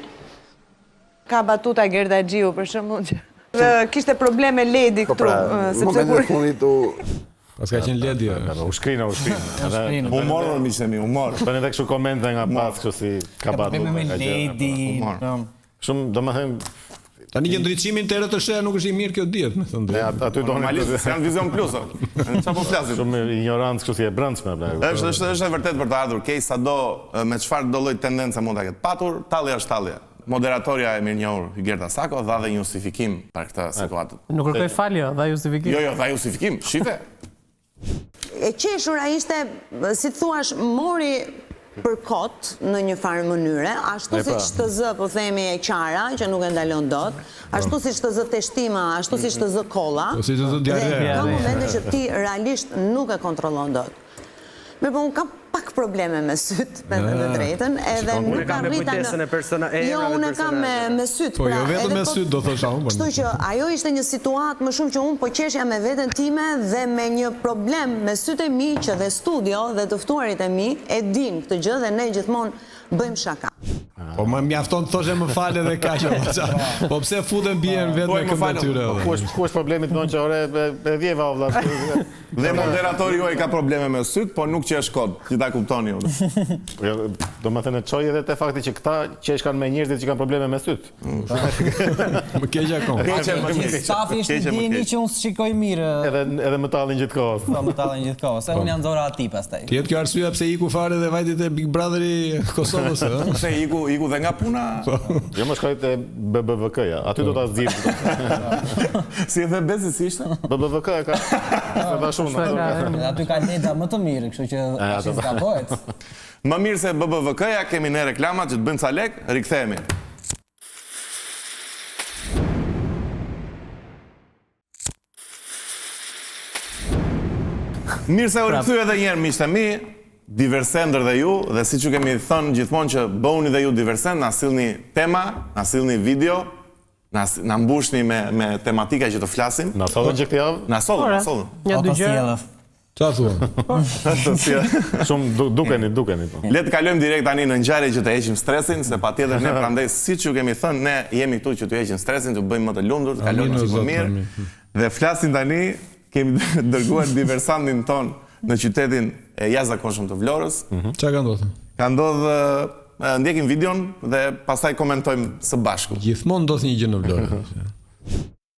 Ka batuta Gerda Gjiu për shembull që kishte probleme Ledi këtu, sepse kur Pas ka qenë Ledi. U shkrina. Humor më miqëmi, humor. Tani tek kështu komente nga pas kështu si ka batuta. Me Ledi. Shumë, domethënë tani që ndriçimin të erë të shea nuk është i mirë kjo diet, më thënë. Aty do normalisht janë vizion plus. Çfarë po flasim? Shumë ignorancë kështu si e brendshme. Është e vërtet për të ardhur keq sado me çfarë do lloj tendence mund ta ketë patur, tallja është tallja. Moderatorja e mirënjohur Gerda Sako dha dhe një justifikim për këtë situatë. Nuk kërkoj falje, dha justifikim. Jo, dha justifikim. Shife. E qeshura ishte, si thuash, mori për kot në një farë mënyre, ashtu si shtëzë, po themi e qara, që nuk e ndalon dot, ashtu si shtëzë teshtima, ashtu si shtëzë kolla, dhe ka momente që ti realisht nuk e kontrollon dot. Mirë, po unë kam pak probleme me syt, me të drejtën, edhe nuk ka rrita në... Jo, unë e kam me syt. Po jo vetëm me syt, do thosha unë. Kështu që ajo ishte një situatë më shumë që unë po qeshja me veten time dhe me një problem me syt e mi që dhe studio dhe të ftuarit e mi e din këtë gjë dhe ne gjithmonë bëjmë shaka. Po më mjafton të thoshe më fale dhe kaqe. Po pse futen bien vetë me këmbë tyre. Ku është problemi të thonë që ore e vjeva o vlla. Dhe moderatori juaj ka probleme me syt, po nuk qesh kod, që ta kuptoni ju. Do më thënë çoj edhe te fakti që këta qesh kanë me njerëzit që kanë probleme me syt. Më keq akoma. Safi ishte dini që unë shikoj mirë. Edhe më tallin gjithkohës. Po më tallin gjithkohës. Se unë jam zora aty pastaj. Ti jetë kjo arsyeja pse iku fare dhe vajti te Big Brotheri Kosovës, ë? Pse iku dhe nga puna. Jo më shkoj te BBVK-ja. Aty do ta zgjidh. Si edhe Bezi si ishte? BBVK-ja ka. Aty ka leda më të mirë, kështu që asnjë s'ka bëhet. Më mirë se BBVK-ja, kemi ne reklamat që të bëjnë ca lek, rikthehemi. Mirë se u rikthye edhe një herë miqtë e mi, Diversender dhe ju, dhe siç ju kemi thënë gjithmonë që bëuni dhe ju Diversend, na sillni tema, na sillni video, na mbushni me tematika që të flasim. Na sollën që këtë javë? Na sollën. Një dy gjëra. Qa thua? Shumë dukeni. Le të kalojmë direkt tani në ngjarje që të heqim stresin, se patjetër ne prandaj siç ju kemi thënë, ne jemi këtu që të heqim stresin, të bëjmë më të lumtur, të kalojmë çik më mirë. Dhe flasim tani, kemi dërguar diversantin ton në qytetin e jashtëzakonshëm të Vlorës. Qa ka ndodhur? Ka ndodhur, ndjekim videon dhe pastaj komentojmë së bashku. Gjithmonë ndodh një gjë në Vlorë.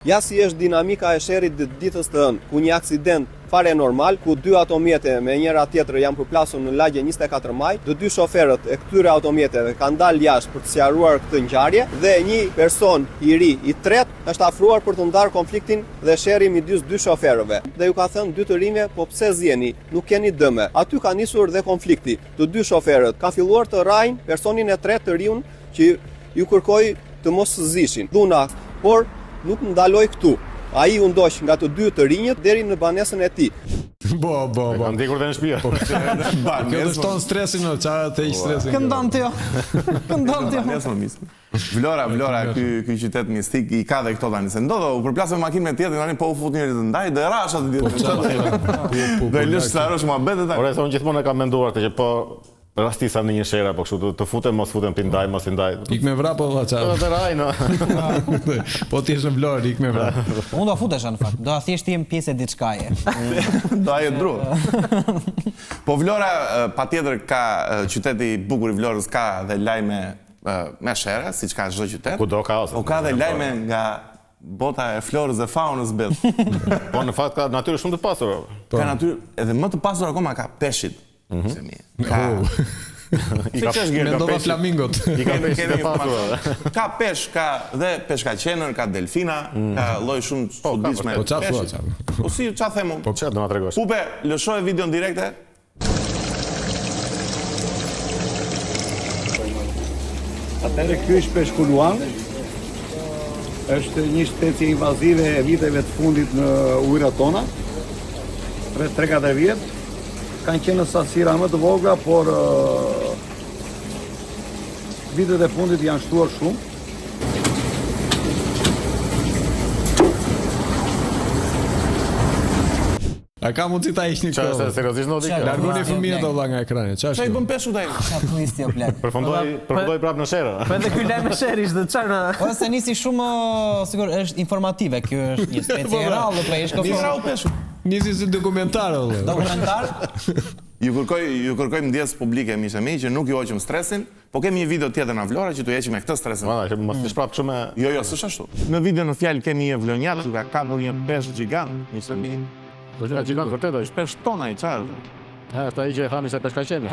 Ja si është dinamika e sherrit ditës të hënë, ku një aksident fare normal, ku dy automjete me njëra tjetër janë përplasur në lagje 24 maj, të dy shoferët e këtyre automjeteve kanë dalë jashtë për të sqaruar këtë ngjarje dhe një person i ri i tretë është afruar për të ndarë konfliktin dhe sherrin midis dy shoferëve. Dhe ju ka thënë dy të rinjve, po pse zjeni, nuk keni dëme. Aty ka nisur dhe konflikti. Të dy shoferët kanë filluar të rrajnë personin e tretë të riun që ju kërkoi të mos zishin. Dhuna, por nuk ndaloj këtu. Ai u ndoq nga të dy të rinjët deri në banesën e tij. Bo. Kam ndekur dhe në shtëpi. Kjo të shton stresin, çfarë të heq stresin. Këndon ti. Vlora, ky qytet mistik i ka dhe këto tani. Se ndodha u përplasën me makinë me tjetër tani po u fut njëri të ndaj dhe rasha të ditë. Do lësh starosh muhabetet tani. Ora, unë gjithmonë e kam menduar që po rastisa në një shere, po kështu të futem, mos futem pindaj, mos i ndaj. Ik me vrap, po qa? Të rajnë. Po ti është në Vlorë, ik me vrap. Unë do futesha në fakt, do thjesht jem pjesë e diçkaje. Do ajo dru. Po Vlora, patjetër ka qyteti i bukur i Vlorës ka dhe lajme me shere, siç ka çdo qytet. Kudo ka ose. Po ka dhe lajme nga bota e florës dhe faunës bet. Po në fakt ka natyrë shumë të pasur. Ka natyrë edhe më të pasur akoma ka peshqit. Mendova flamingot. Ka peshk, ka dhe peshkaqenër, ka delfina, ka lloj shumë çuditshme. Po çfarë thua? Po si çfarë them unë? Po çfarë do na tregosh? Pupe, lëshoj videon direkte. Atëherë ky është peshkuluan. Është një specie invazive e viteve të fundit në ujërat tona. Rreth 3-4 vjet. Kanë qenë në sasira më të vogla, por vitet e fundit janë shtuar shumë. A ka mundësi ta hiqni këto? Çfarë seriozisht ndodhi kjo? Largoni fëmijët olla nga ekrani. Çfarë i bën peshku tani? Çfarë twisti o plak. Përfundoi prapë në sherë. Po edhe ky lajm e sherrit dhe çfarë na. Po se nisi shumë sigur është informative, kjo është një specie e rrallë, po është peshku. Nisi si dokumentar olla. Dokumentar? Ju kërkoj ndjes publike miqtë e mi që nuk ju hoqim stresin, po kemi një video tjetër në Vlorë që t'u heqim me këtë stresin. Që mos të shprap shumë. Jo, s'është ashtu. Në video në fjalë kemi një vlonjat që ka kapur një peshk gjigant, miqtë e mi. Është gjigant vërtet është. Peshk tona i çfarë? Ata i që e thani se peshkaqen.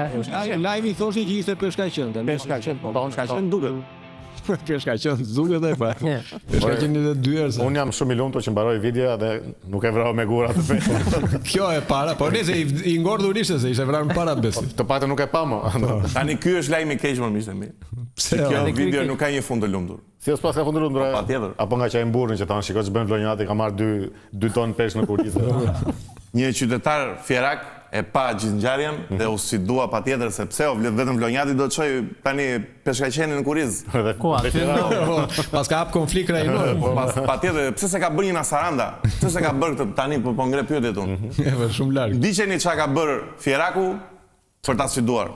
Lajmi thoshte që ishte peshkaqen. Peshkaqen, po peshkaqen duket. Peshkaqen zuket e pa. Peshkaqen edhe dyer. Unë jam shumë i lumtur që mbaroj videoja dhe nuk e vrau me gura të peshkut. Kjo e para, po nëse i ngordhur ishte se ishte vrarë para besi. Të paktën nuk e pa më. Tani ky është lajmi i keq më miqtë e mi. Kjo video nuk ka një fund të lumtur. Si os pas ka fundur lumtur? Patjetër. Apo nga çaj mburrin që thanë shikoj ç'bën vlonjati, ka marr 2 ton peshk në kulizë. Një qytetar fjerak e pa gjithë ngjarjen dhe u sidua patjetër se pse vetëm vlonjati do të çoj tani peshkaqenin në kuriz. Pas ka hap konflikt krajinor. Patjetër, pse se ka bërë një nasaranda? Pse se ka bërë këtë tani po ngre pyetjet unë. Është shumë larg. Diçeni çka ka bërë fjeraku për ta sfiduar.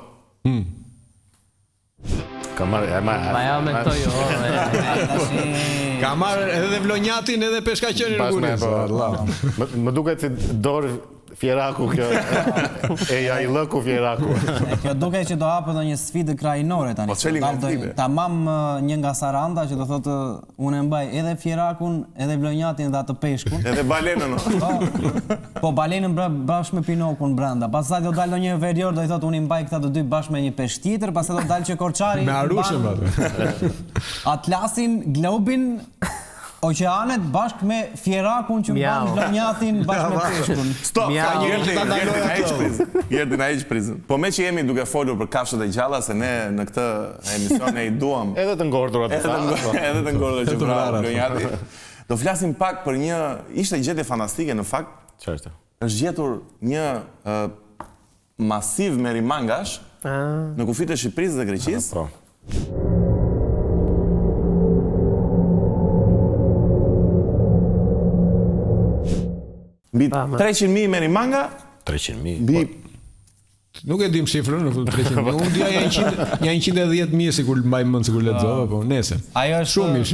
Ka marrë me këto jo. Ka marrë edhe vlonjatin edhe peshkaqenin në kuriz. Më duket si dorë fjeraku kjo. Eja i lëku fjeraku. Kjo duket që do hapë edhe një sfidë krajinore tani. Po çeli konflikte. Tamam një nga saranda që do thotë unë e mbaj edhe fjerakun, edhe vlonjatin dhe atë peshkun. Edhe balenën. Po balenën bashkë me pinokun brenda. Pastaj do dalë ndonjë verior do i thotë unë i mbaj këta të dy bashkë me një peshk tjetër, pastaj do dalë që Korçari me Arushën atë. Atlasin, globin, oqeanet bashkë me fjerakun që mban vlonjatin bashkë me peshkun. Stop, Jerdi na heq prizën. Po me që jemi duke folur për kafshët e gjalla, se ne në këtë emision e i duam. Edhe të ngordhur atë. Edhe të ngordhur që vrau vlonjati. Do flasim pak për një, ishte gjetje fantastike në fakt. Ç'është? është gjetur një masiv merimangash në kufit e Shqipërisë dhe Greqisë. Mbi 300.000 merimanga. 300.000. Nuk e dim shifrën, në 300.000. Unë dija janë 110.000 si kur mbaj mend sikur lexova, po nese. Ajo është shumë ish.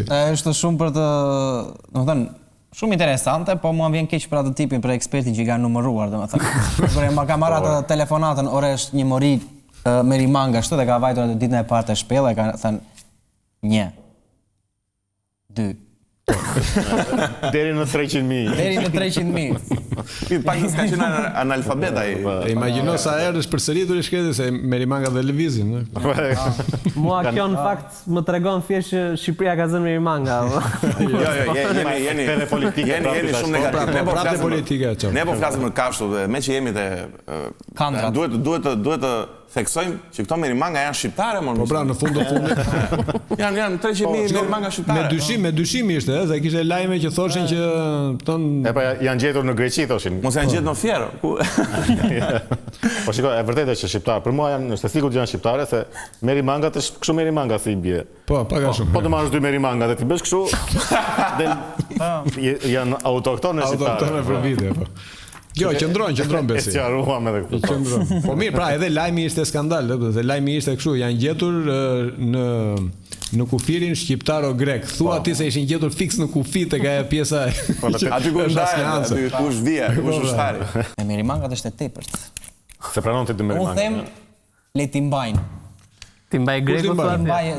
Është shumë për të, domethënë, shumë interesante, po mua vjen keq për atë tipin për ekspertin që i kanë numëruar, domethënë. Kur ma ka marrë atë telefonatën, ore është një mori merimanga ashtu dhe ka vajtur atë ditën e parë të shpellë, ka thënë 1 2 Deri në 300.000. Deri në 300.000. Pak s'ka qenë analfabet ai. Imagjino sa herë është përsëritur i shkretë se merimanga dhe lëvizin. Mua kjo në fakt më tregon thjesht që Shqipëria ka zënë merimanga. Jeni shumë negativ. Ne po flasim në kafshë dhe me që jemi te duhet të theksojmë që këto merimanga janë shqiptare, po pra në fund të fundit. Janë 300.000 merimanga shqiptare. Me dyshim ishte, se kishte lajme që thoshin që janë gjetur në Greqi thoshin. Mos janë gjetur në Fiero. Po shiko, e vërtetë është që shqiptar. Për mua janë, është sigurt janë shqiptare se merimangat është kështu merimanga si i bie. Po, pak a shumë. Po të marrësh 2 merimanga dhe ti bësh kështu, janë autoktone shqiptare. Autoktone për vite, po. Jo, qëndron besi. E sqaruam edhe këtu. Qëndron. Po mirë, pra edhe lajmi ishte skandal, se lajmi ishte kështu, janë gjetur në kufirin shqiptaro-grek. Thua ti se ishin gjetur fiks në kufi tek ajo pjesa. Aty ku është aty ku është vija, ku është ushtari. Me merimangat është e tepërt. Se pranon ti 2 merimanga. Unë them le ti mbajnë. Ti mbaj greku,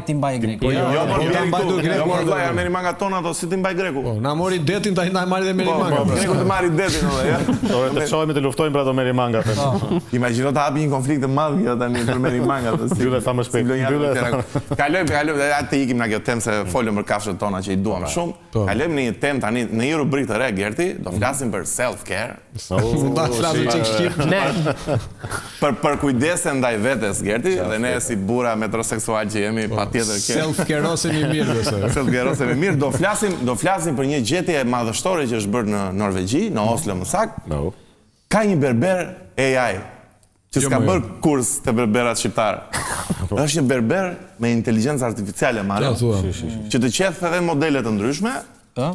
ti mbaj greku. Jo, vllai, merimanga tona ato si ti mbaj greku. Po, na mori detin, ta marri dhe merimanga. Greku të marri detin edhe, ja. Ore të shohemi të luftojmë për ato merimanga. Imagjino të hapi një konflikt të madh këto tani për merimangat. Mbyllë sa më shpejt. Kalojmë, atë ikim na kjo temë se folëm për kafshët tona që i duam shumë. Kalojmë në një temë tani në një rubrikë të re, Gerti, do flasim për self-care. Për kujdesen ndaj vetes, Gerti, dhe ne si burra metroseksual që jemi, patjetër self-care-osemi mirë. Self-care-osemi mirë, do flasim për një gjetje madhështore që është bërë në Norvegji, në Oslo më saktë. Ka një berber AI që s'ka bërë kurs të berberat shqiptarë. Është një berber me inteligjencë artificiale marrë, që të qeth edhe modele të ndryshme,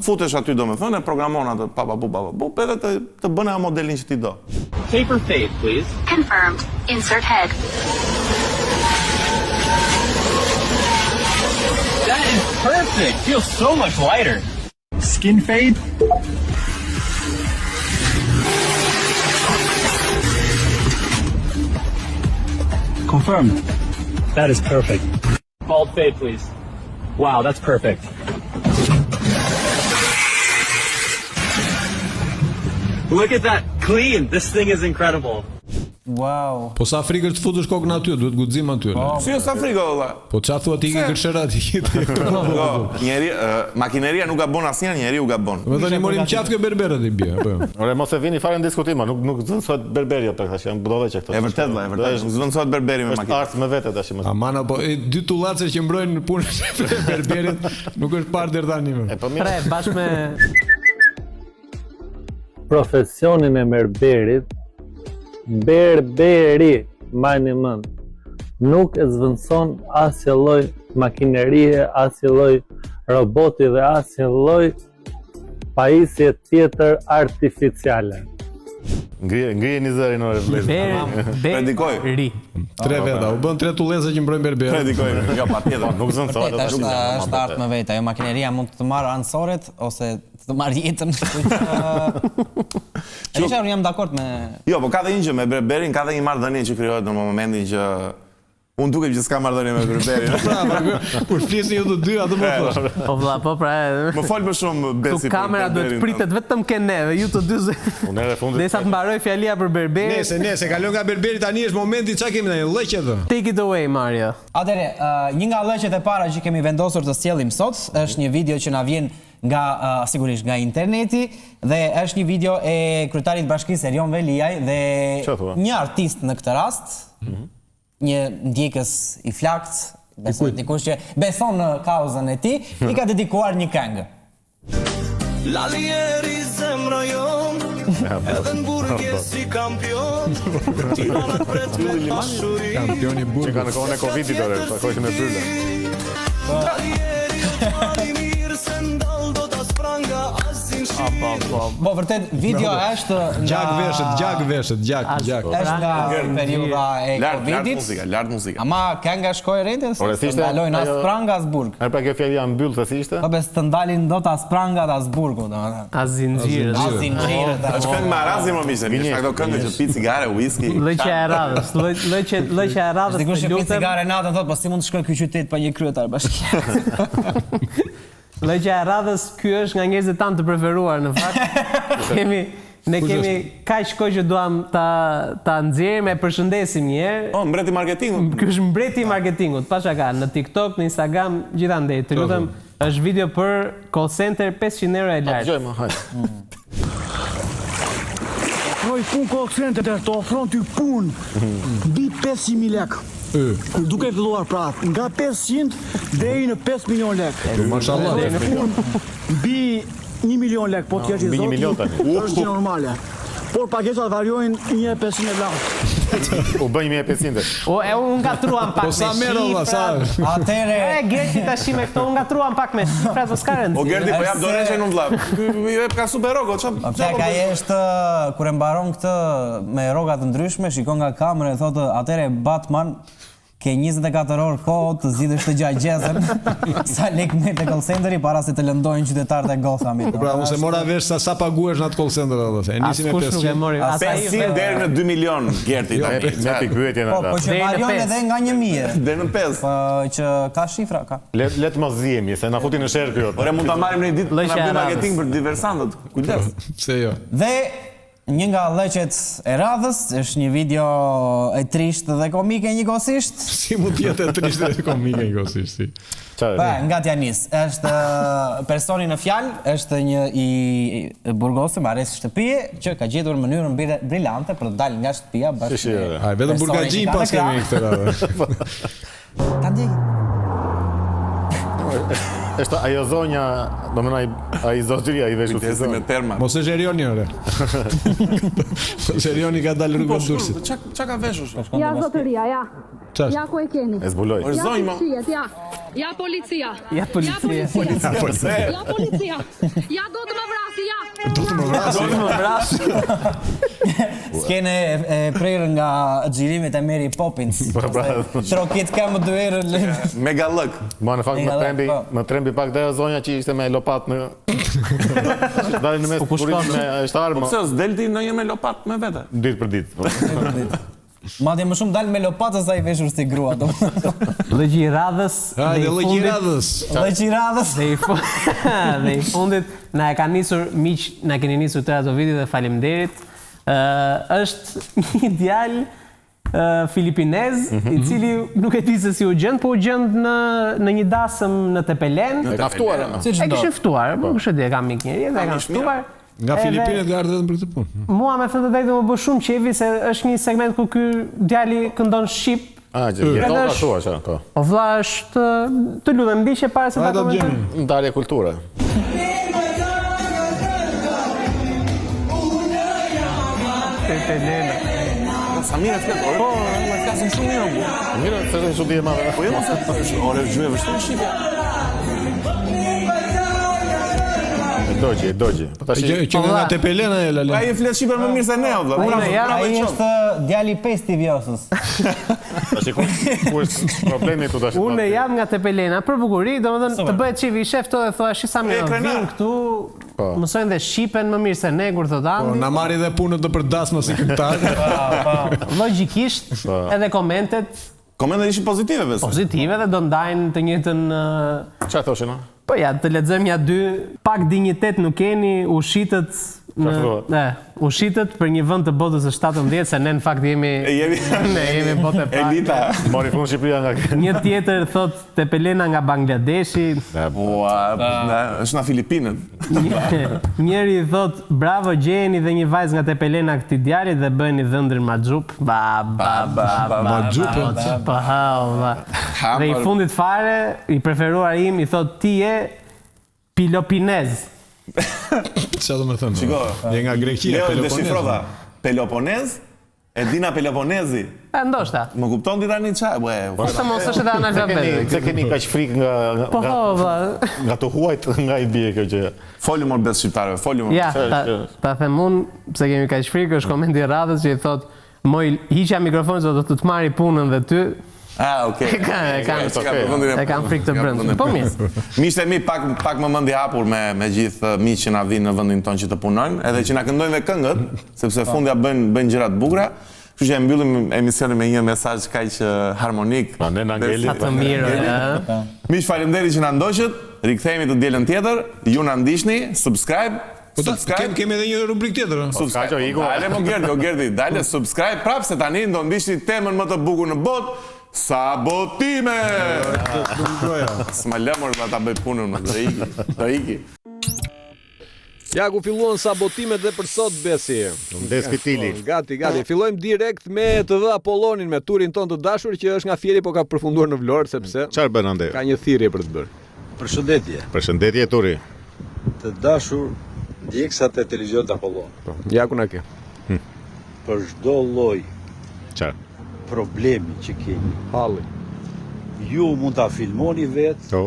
futesh aty domethënë, e programon atë papapu, edhe të bën atë modelin që ti do. Taper fade, please. Confirmed. Insert head. That is perfect. Feels so much lighter. Skin fade. Confirmed. That is perfect. Bald fade, please. Wow, that's perfect. Look at that. Clean. This thing is incredible. Wow. Po sa frikë të futesh kokën aty, duhet guxim aty. Si sa frikë valla. Po çfarë thua ti ke kërshërat ti? Makineria nuk gabon asnjëherë, njeriu gabon. Do të morim qafë berberët i bie, po. Ore mos e vini fare në diskutim, nuk zënsohet berberi apo tash janë budallë që këto. E vërtet, e vërtet. Zënsohet berberi me makinë. Është art me vete tash më. Amana po 2 tullace që mbrojnë punën e berberit, nuk është parë deri tani më. Po mirë. Bashkë me profesionin e berberit, berberi, majni mend, nuk e zvendëson asnjë lloj makinerie, asnjë lloj roboti dhe asnjë lloj pajisje tjetër artificiale. Ngrijeni zërin ore vëllezër. Predikoj. 3 veta, u bën 3 tulleze që mbrojnë berberët. Predikoj. Jo, patjetër. Nuk zënsohet atë. Është art me vetë, ajo makineria mund të marrë anësoret ose të marrë jetën. Unë jam dakord me... Jo, po ka dhe një gjë me berberin, ka dhe një marrëdhënie që krijohet në momentin që unë duket që s'ka marrëdhënie me berberin. Kur flisni ju të dy, atë më thosh. Po vlla, po pra. Më fol më shumë besi. Tu kamera do të pritet vetëm ke neve, ju të dy. Unë në fundit. Derisa të mbaroj fjalia për berberin. Nese, kalon nga berberi tani është momenti çka kemi tani, llëqet. Take it away, Mario. Atëre, një nga llëqet e para që kemi vendosur të sjellim sot është një video që na vjen nga sigurisht nga interneti dhe është një video e kryetarit bashkisë Erion Veliaj dhe një artist në këtë rast, një ndjekës i flakt, dikush që beson në kauzën e tij, i ka dedikuar një këngë. Edhe në burgje si kampion, Tirana pret me dashuri. Kampioni burgës. Që ka në kohën e Covidit ore, ta kohë me pylla. Po vërtet video është Gjak veshët. Është nga periudha e Covidit. Lart muzika. Ama kënga shkoi rrethën se të ndalojnë as pranga as burg. Pra kjo fjalë janë mbyll se si ishte? Po bes të ndalin dot as prangat as burgu, domethënë. As zinxhirët. As zinxhirët. Është këngë marazi më mishë, është ato këngë që pi cigare, whisky. Lloqja e radhës, lloqja e radhës. Dikush që pi cigare natën thotë, po si mund të shkoj ky qytet pa një kryetar bashkie. Lloqja e radhës, ky është nga njerëzit tanë të preferuar në fakt. Ne kemi kaq kohë që duam ta nxjerrim e përshëndesim një herë. Oh, mbreti i marketingut. Ky është mbreti i marketingut, pasha ka në TikTok, në Instagram, gjithandej. Të lutem, është video për call center 500 euro e lartë. Dgjojmë, hajde.Oj pun call center të ofron ty punë mbi 500.000 lekë. Duke filluar pra nga 500 deri në 5 milion lekë. Mashallah. Mbi 1 milion lekë, po t'jesh i Mbi 1 milion zoti, tani. është normale. Por pagesat variojnë 1.500 lekë. U bën 1.500. O, unë ngatruam pak me shifrat. Atëre. Gerti tash me këto, unë ngatruam pak me shifrat, po s'ka rëndësi. O Gerti, po jap dorë që nuk vllap. Ky jep ka super rogo, çfarë? Tek ai është kur e mbaron këtë me rroga të ndryshme, shikon nga kamera e thotë, atëre Batman ke 24 orë kohë të zgjidhësh të gjajgjezën sa lek me te call centeri para se të lëndojnë qytetarët e Gothamit. Pra, unë se mora vesh sa paguhesh në atë call center edhe. E nisim me 500. 500 deri në 2 milion Gerti. Me pikpyetjen Po që varion edhe nga 1000. Deri në 5. Po që ka shifra ka. Le të mos zihemi se na futi në sherr kjo. Ore mund ta marrim në një ditë na bëjmë marketing për diversantët. Kujdes. Pse jo? Dhe një nga leqet e radhës, është një video e trishtë dhe komike njëkohësisht. Si mund t'jetë e trishtë dhe komike njëkohësisht, si? Nga t'ja nis, është personi në fjalë, është një i burgosëm, arres shtëpie, që ka gjetur në mënyrën brillante për të dalë nga shtëpia bashkë. Vetëm burgaxhin pas kemi këtë radhë. Tandi. Është ajo zonja, domethënë ai zotëria i veshur si me terma. Mos e Xherioni ore. Xherioni ka dalë rrugën Durrësit. Çka ka veshur? Ja zotëria, ja. Ja ku e keni. E zbuloj. Ja policia, ja. Ja policia. Ja policia. Ja policia. Ja do të më vrasi, ja. Do të më vrasi. Skene e prerë nga xhirimet e Mary Poppins. Trokit ka më dy herë. Mega lëk. Ma në fakt më trembi pak dhe zonja që ishte me lopat në dalin në mes turistë me shtarë. Po pse s'delti ndonjë me lopat me vete? Ditë për ditë. Madje më shumë dal me lopatë sa i veshur si grua. Lëgji i radhës. Lëgji i radhës. Lëgji i radhës. Dhe i fundit na e kanë nisur miq, na keni nisur të ato video dhe faleminderit. Është një djalë filipinez, i cili nuk e di se si u gjend, po u gjend në një dasëm në Tepelen. E ka ftuar. E kishin ftuar, po kush e di, e kam mik njëri, e kanë ftuar. Nga Filipinet ka ardhur vetëm për këtë punë. Mua me thënë të drejtën më bë shumë qefi se është një segment ku ky djali këndon shqip. Jeton ashtu ashtu, po. O vlla është, të lutem ndiqje para se ta komentoj. Ndarje kulture. Sa mirë flet, po, më flasin shumë mirë. Mirë, s'është çudi e madhe. Po jo, mos ore gjë vështirë shqipja. Dogji. Po tash që nga Tepelena e Lale. Ai flet shqiper më mirë se ne, vëlla. Ai është djali 5 i Vjosës. Tash ku është problemi këtu tash? Unë jam nga Tepelena, për bukuri, domethënë të bëhet çivi shef to dhe thua shi sa më vjen këtu. Mësojnë dhe shqipen më mirë se ne kur thot Andi. Po na marri dhe punën të përdasmë si këngëtar. Logjikisht, edhe komentet ishin pozitive besoj. Pozitive dhe do ndajnë të njëjtën çfarë thoshin? Po ja, të lexojmë ja dy, pak dinjitet nuk keni, ushitët për një vend të botës së 17, se ne në fakt jemi botë e parë. Elita. Mori fund Shqipëria nga. Një tjetër thot Tepelena nga Bangladeshi. Është nga Filipinet. Njëri thot bravo gjeni dhe një vajzë nga Tepelena këtij djalit dhe bëni dhëndrin maxhup. Maxhup. Dhe i fundit fare, i preferuar im i thot ti je Pilopinez. Çfarë do të thënë? Shiko, je nga Greqia, Peloponeza. Peloponez? E dina Peloponezi. Ndoshta. Më kupton ti tani çfarë? Ose mos është edhe analfabet. Se keni kaq frikë nga të huajt nga i bie kjo gjë. Foli më bes shqiptarëve, foli më. Ja, ta them unë, pse kemi kaq frikë, është komenti i radhës që i thot, moj hiqja mikrofonin se do të marri punën dhe ty. Okej. E kam frikë të brendshme. Po mirë. Miqtë e mi pak më mend i hapur me gjithë miqtë që na vinë në vendin tonë që të punojnë, edhe që na këndojnë dhe këngët, sepse fundja bëjnë gjëra të bukura. Kështu që e mbyllim emisionin me një mesazh kaq harmonik. Ne na ngeli. Sa të mirë. Miq, faleminderit që na ndoqët. Rikthehemi të dielën tjetër. Ju na ndiqni, subscribe. Kemi edhe një rubrikë tjetër. Dale mo Gerdi, dale subscribe prapë se tani do ndiqni temën më të bukur në botë. Sabotime! S'ma lëmër dhe ta bëj punën, do iki. Ja ku filluan sabotimet dhe për sot Besi. Ndes Fitili. Gati. Fillojmë direkt me TV Apollonin, me turin ton të dashur që është nga Fieri, po ka përfunduar në Vlorë sepse çfarë bën ande? Ka një thirrje për të bërë. Përshëndetje. Përshëndetje Turi. Të dashur ndjekësat e televizionit Apollon. Ja ku na ke. Për çdo lloj çfarë? Problemi që keni. Halli. Ju mund ta filmoni vetë.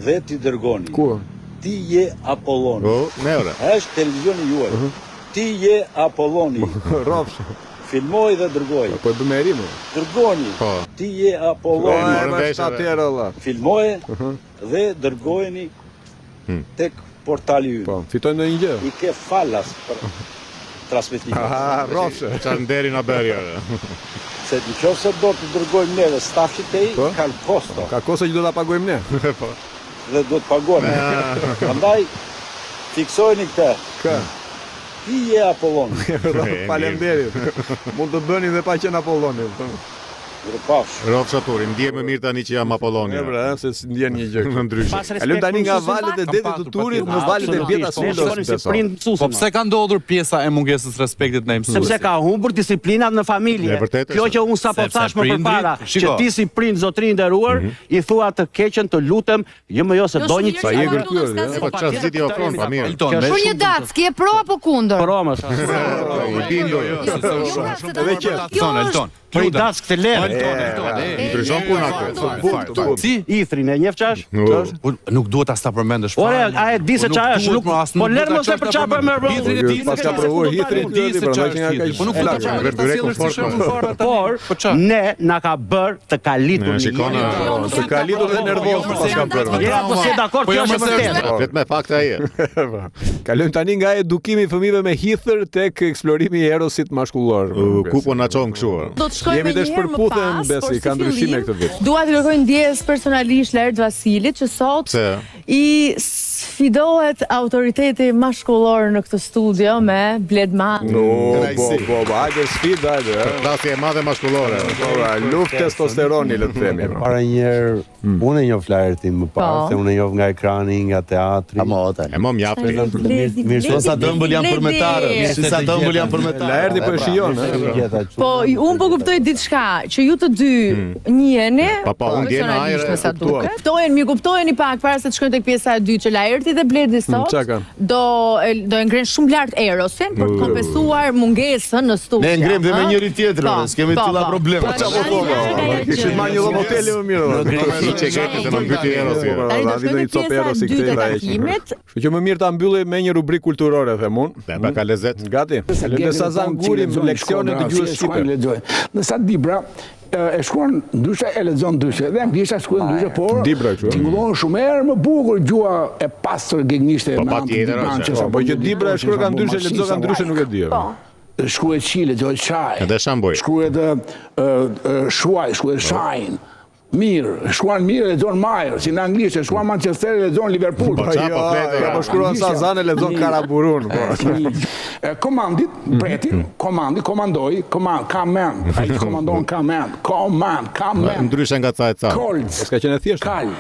Dhe t'i dërgoni. Ku? Ti je Apolloni. Ne ora. Është televizioni juaj. Ti je Apolloni. Rrofsh. Filmoj dhe dërgoj. Po e bëmë rimë. Dërgoni. Ti je Apolloni. Filmoj dhe dërgojeni tek portali ynë. Po, fitojnë ndonjë gjë. I ke falas për transmetimin. Rrofsh. Çfarë nderi na bëri ora. Se nëse do të dërgojmë ne dhe stafit e i, ka kosto. Ka kosto që do ta pagojmë ne. Dhe do të pagojmë. Prandaj fiksojeni këtë. Kë? Ti je Apolloni. Faleminderit. Mund të bëni dhe pa qenë Apolloni. Rrofsha Turi, ndje më mirë tani që jam Apolloni. Se ndjen një gjë ndryshe. Kalojmë tani nga valët e detit të Turit në valët e Bjeta Sulës. Po pse ka ndodhur pjesa e mungesës respektit ndaj mësuesve? Sepse ka humbur disiplinat në familje. Kjo që unë sapo thash më përpara, që ti si prind zotrin nderuar, i thua të keqen, të lutem, jo se do një sa je gërkyer, po çfarë ziti ofron pa mirë. Për një datë, ke pro apo kundër? Pro më. Për i datë këtë lere. Ndryshon puna këtë. Si? Ithrin e njefqash? Nuk duhet as ta përmendesh. Ore, a e di se çfarë është? Po lër mos e për çfarë po më bën. Pas ka provuar Ithrin ty, prandaj që nga ka. Po nuk do të verdyrë komfort. Por ne na ka bër të kalitur. Shikon, të kalitur dhe nervoz pas ka bërë. Ja, po si dakord, kjo është vërtet. Vetëm me fakte ai. Kalojmë tani nga edukimi i fëmijëve me hithër tek eksplorimi i erosit mashkullor. Ku po na çon kështu? Jemi të shpërputhen Besi, ka ndryshime këtë vit. Dua të kërkoj ndjes personalisht Lert Vasilit që sot i sfidohet autoriteti mashkullor në këtë studio me Bledman. Po, hajde sfid, hajde. Dasi e madhe mashkullore. Luftë testosteroni le të themi. Para një herë unë e njoh Flahertin më parë, se unë e njoh nga ekrani, nga teatri. E më mjafti. Mirë, sa dëmbël janë përmetarë. Sa dëmbël janë përmetarë. Flaherti po e shijon, Po, unë po kuptoj diçka, që ju të dy njiheni, personalisht me sa duket. Mi kuptojeni pak para se të shkojnë tek pjesa e dytë që Flaherti dhe Bledi sot do e ngren shumë lart erosin për të kompensuar mungesën në studio. Ne ngrem dhe me njëri tjetrin, s'kemi tilla probleme. Kishit marrë një hotel më mirë. Se më mbyti erosi. Kështu që më mirë ta mbylli me një rubrikë kulturore, them unë. Pa ka lezet. Gati. Le sa zangurim leksione të gjuhës shqipe. Nësa Dibra e shkruan ndryshe, e lexon ndryshe. Dhe anglisht shkruan ndryshe, por tingëllon shumë herë më bukur gjua e pastër gegnishte me anë. Po që Dibra e shkruan ndryshe, lexon ndryshe nuk e di. Shkruhet Chile, lexohet Shaj. Edhe Shamboj. Shkruhet Shuaj, shkruhet Shine. Mirë, shkruan mirë, lexon Majer, si në anglisht, shkruan Manchester, lexon Liverpool. Po shkruan Sazan, lexon Karaburun. Komandit, breti, komandoi, command, ai komandon command. Ndryshe nga ca e ca. Kolc. S'ka qenë thjesht. Kal.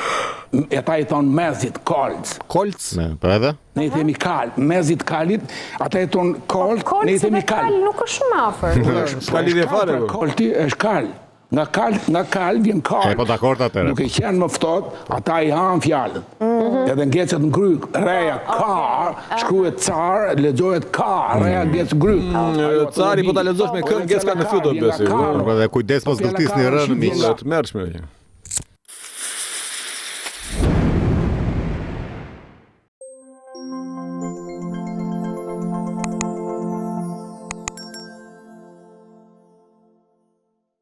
Ata i thon mezit Kolc. Kolc? Po edhe? Ne i themi Kal, mezit Kalit, ata i thon Kolc, ne i themi Kal. Nuk është shumë afër. S'ka lidhje fare. Kolti është Kal. Nga kal vjen kal. Po dakord atëre. Duke qenë më ftohtë, ata i han fjalën. Edhe ngecet në gryk, reja kar, shkruhet car, lexohet kar, reja ngec gryk. Cari po ta lexosh me këngë ngec ka në fytyrë besi. Dhe kujdes mos gëltisni rënë miq. Të mërshme.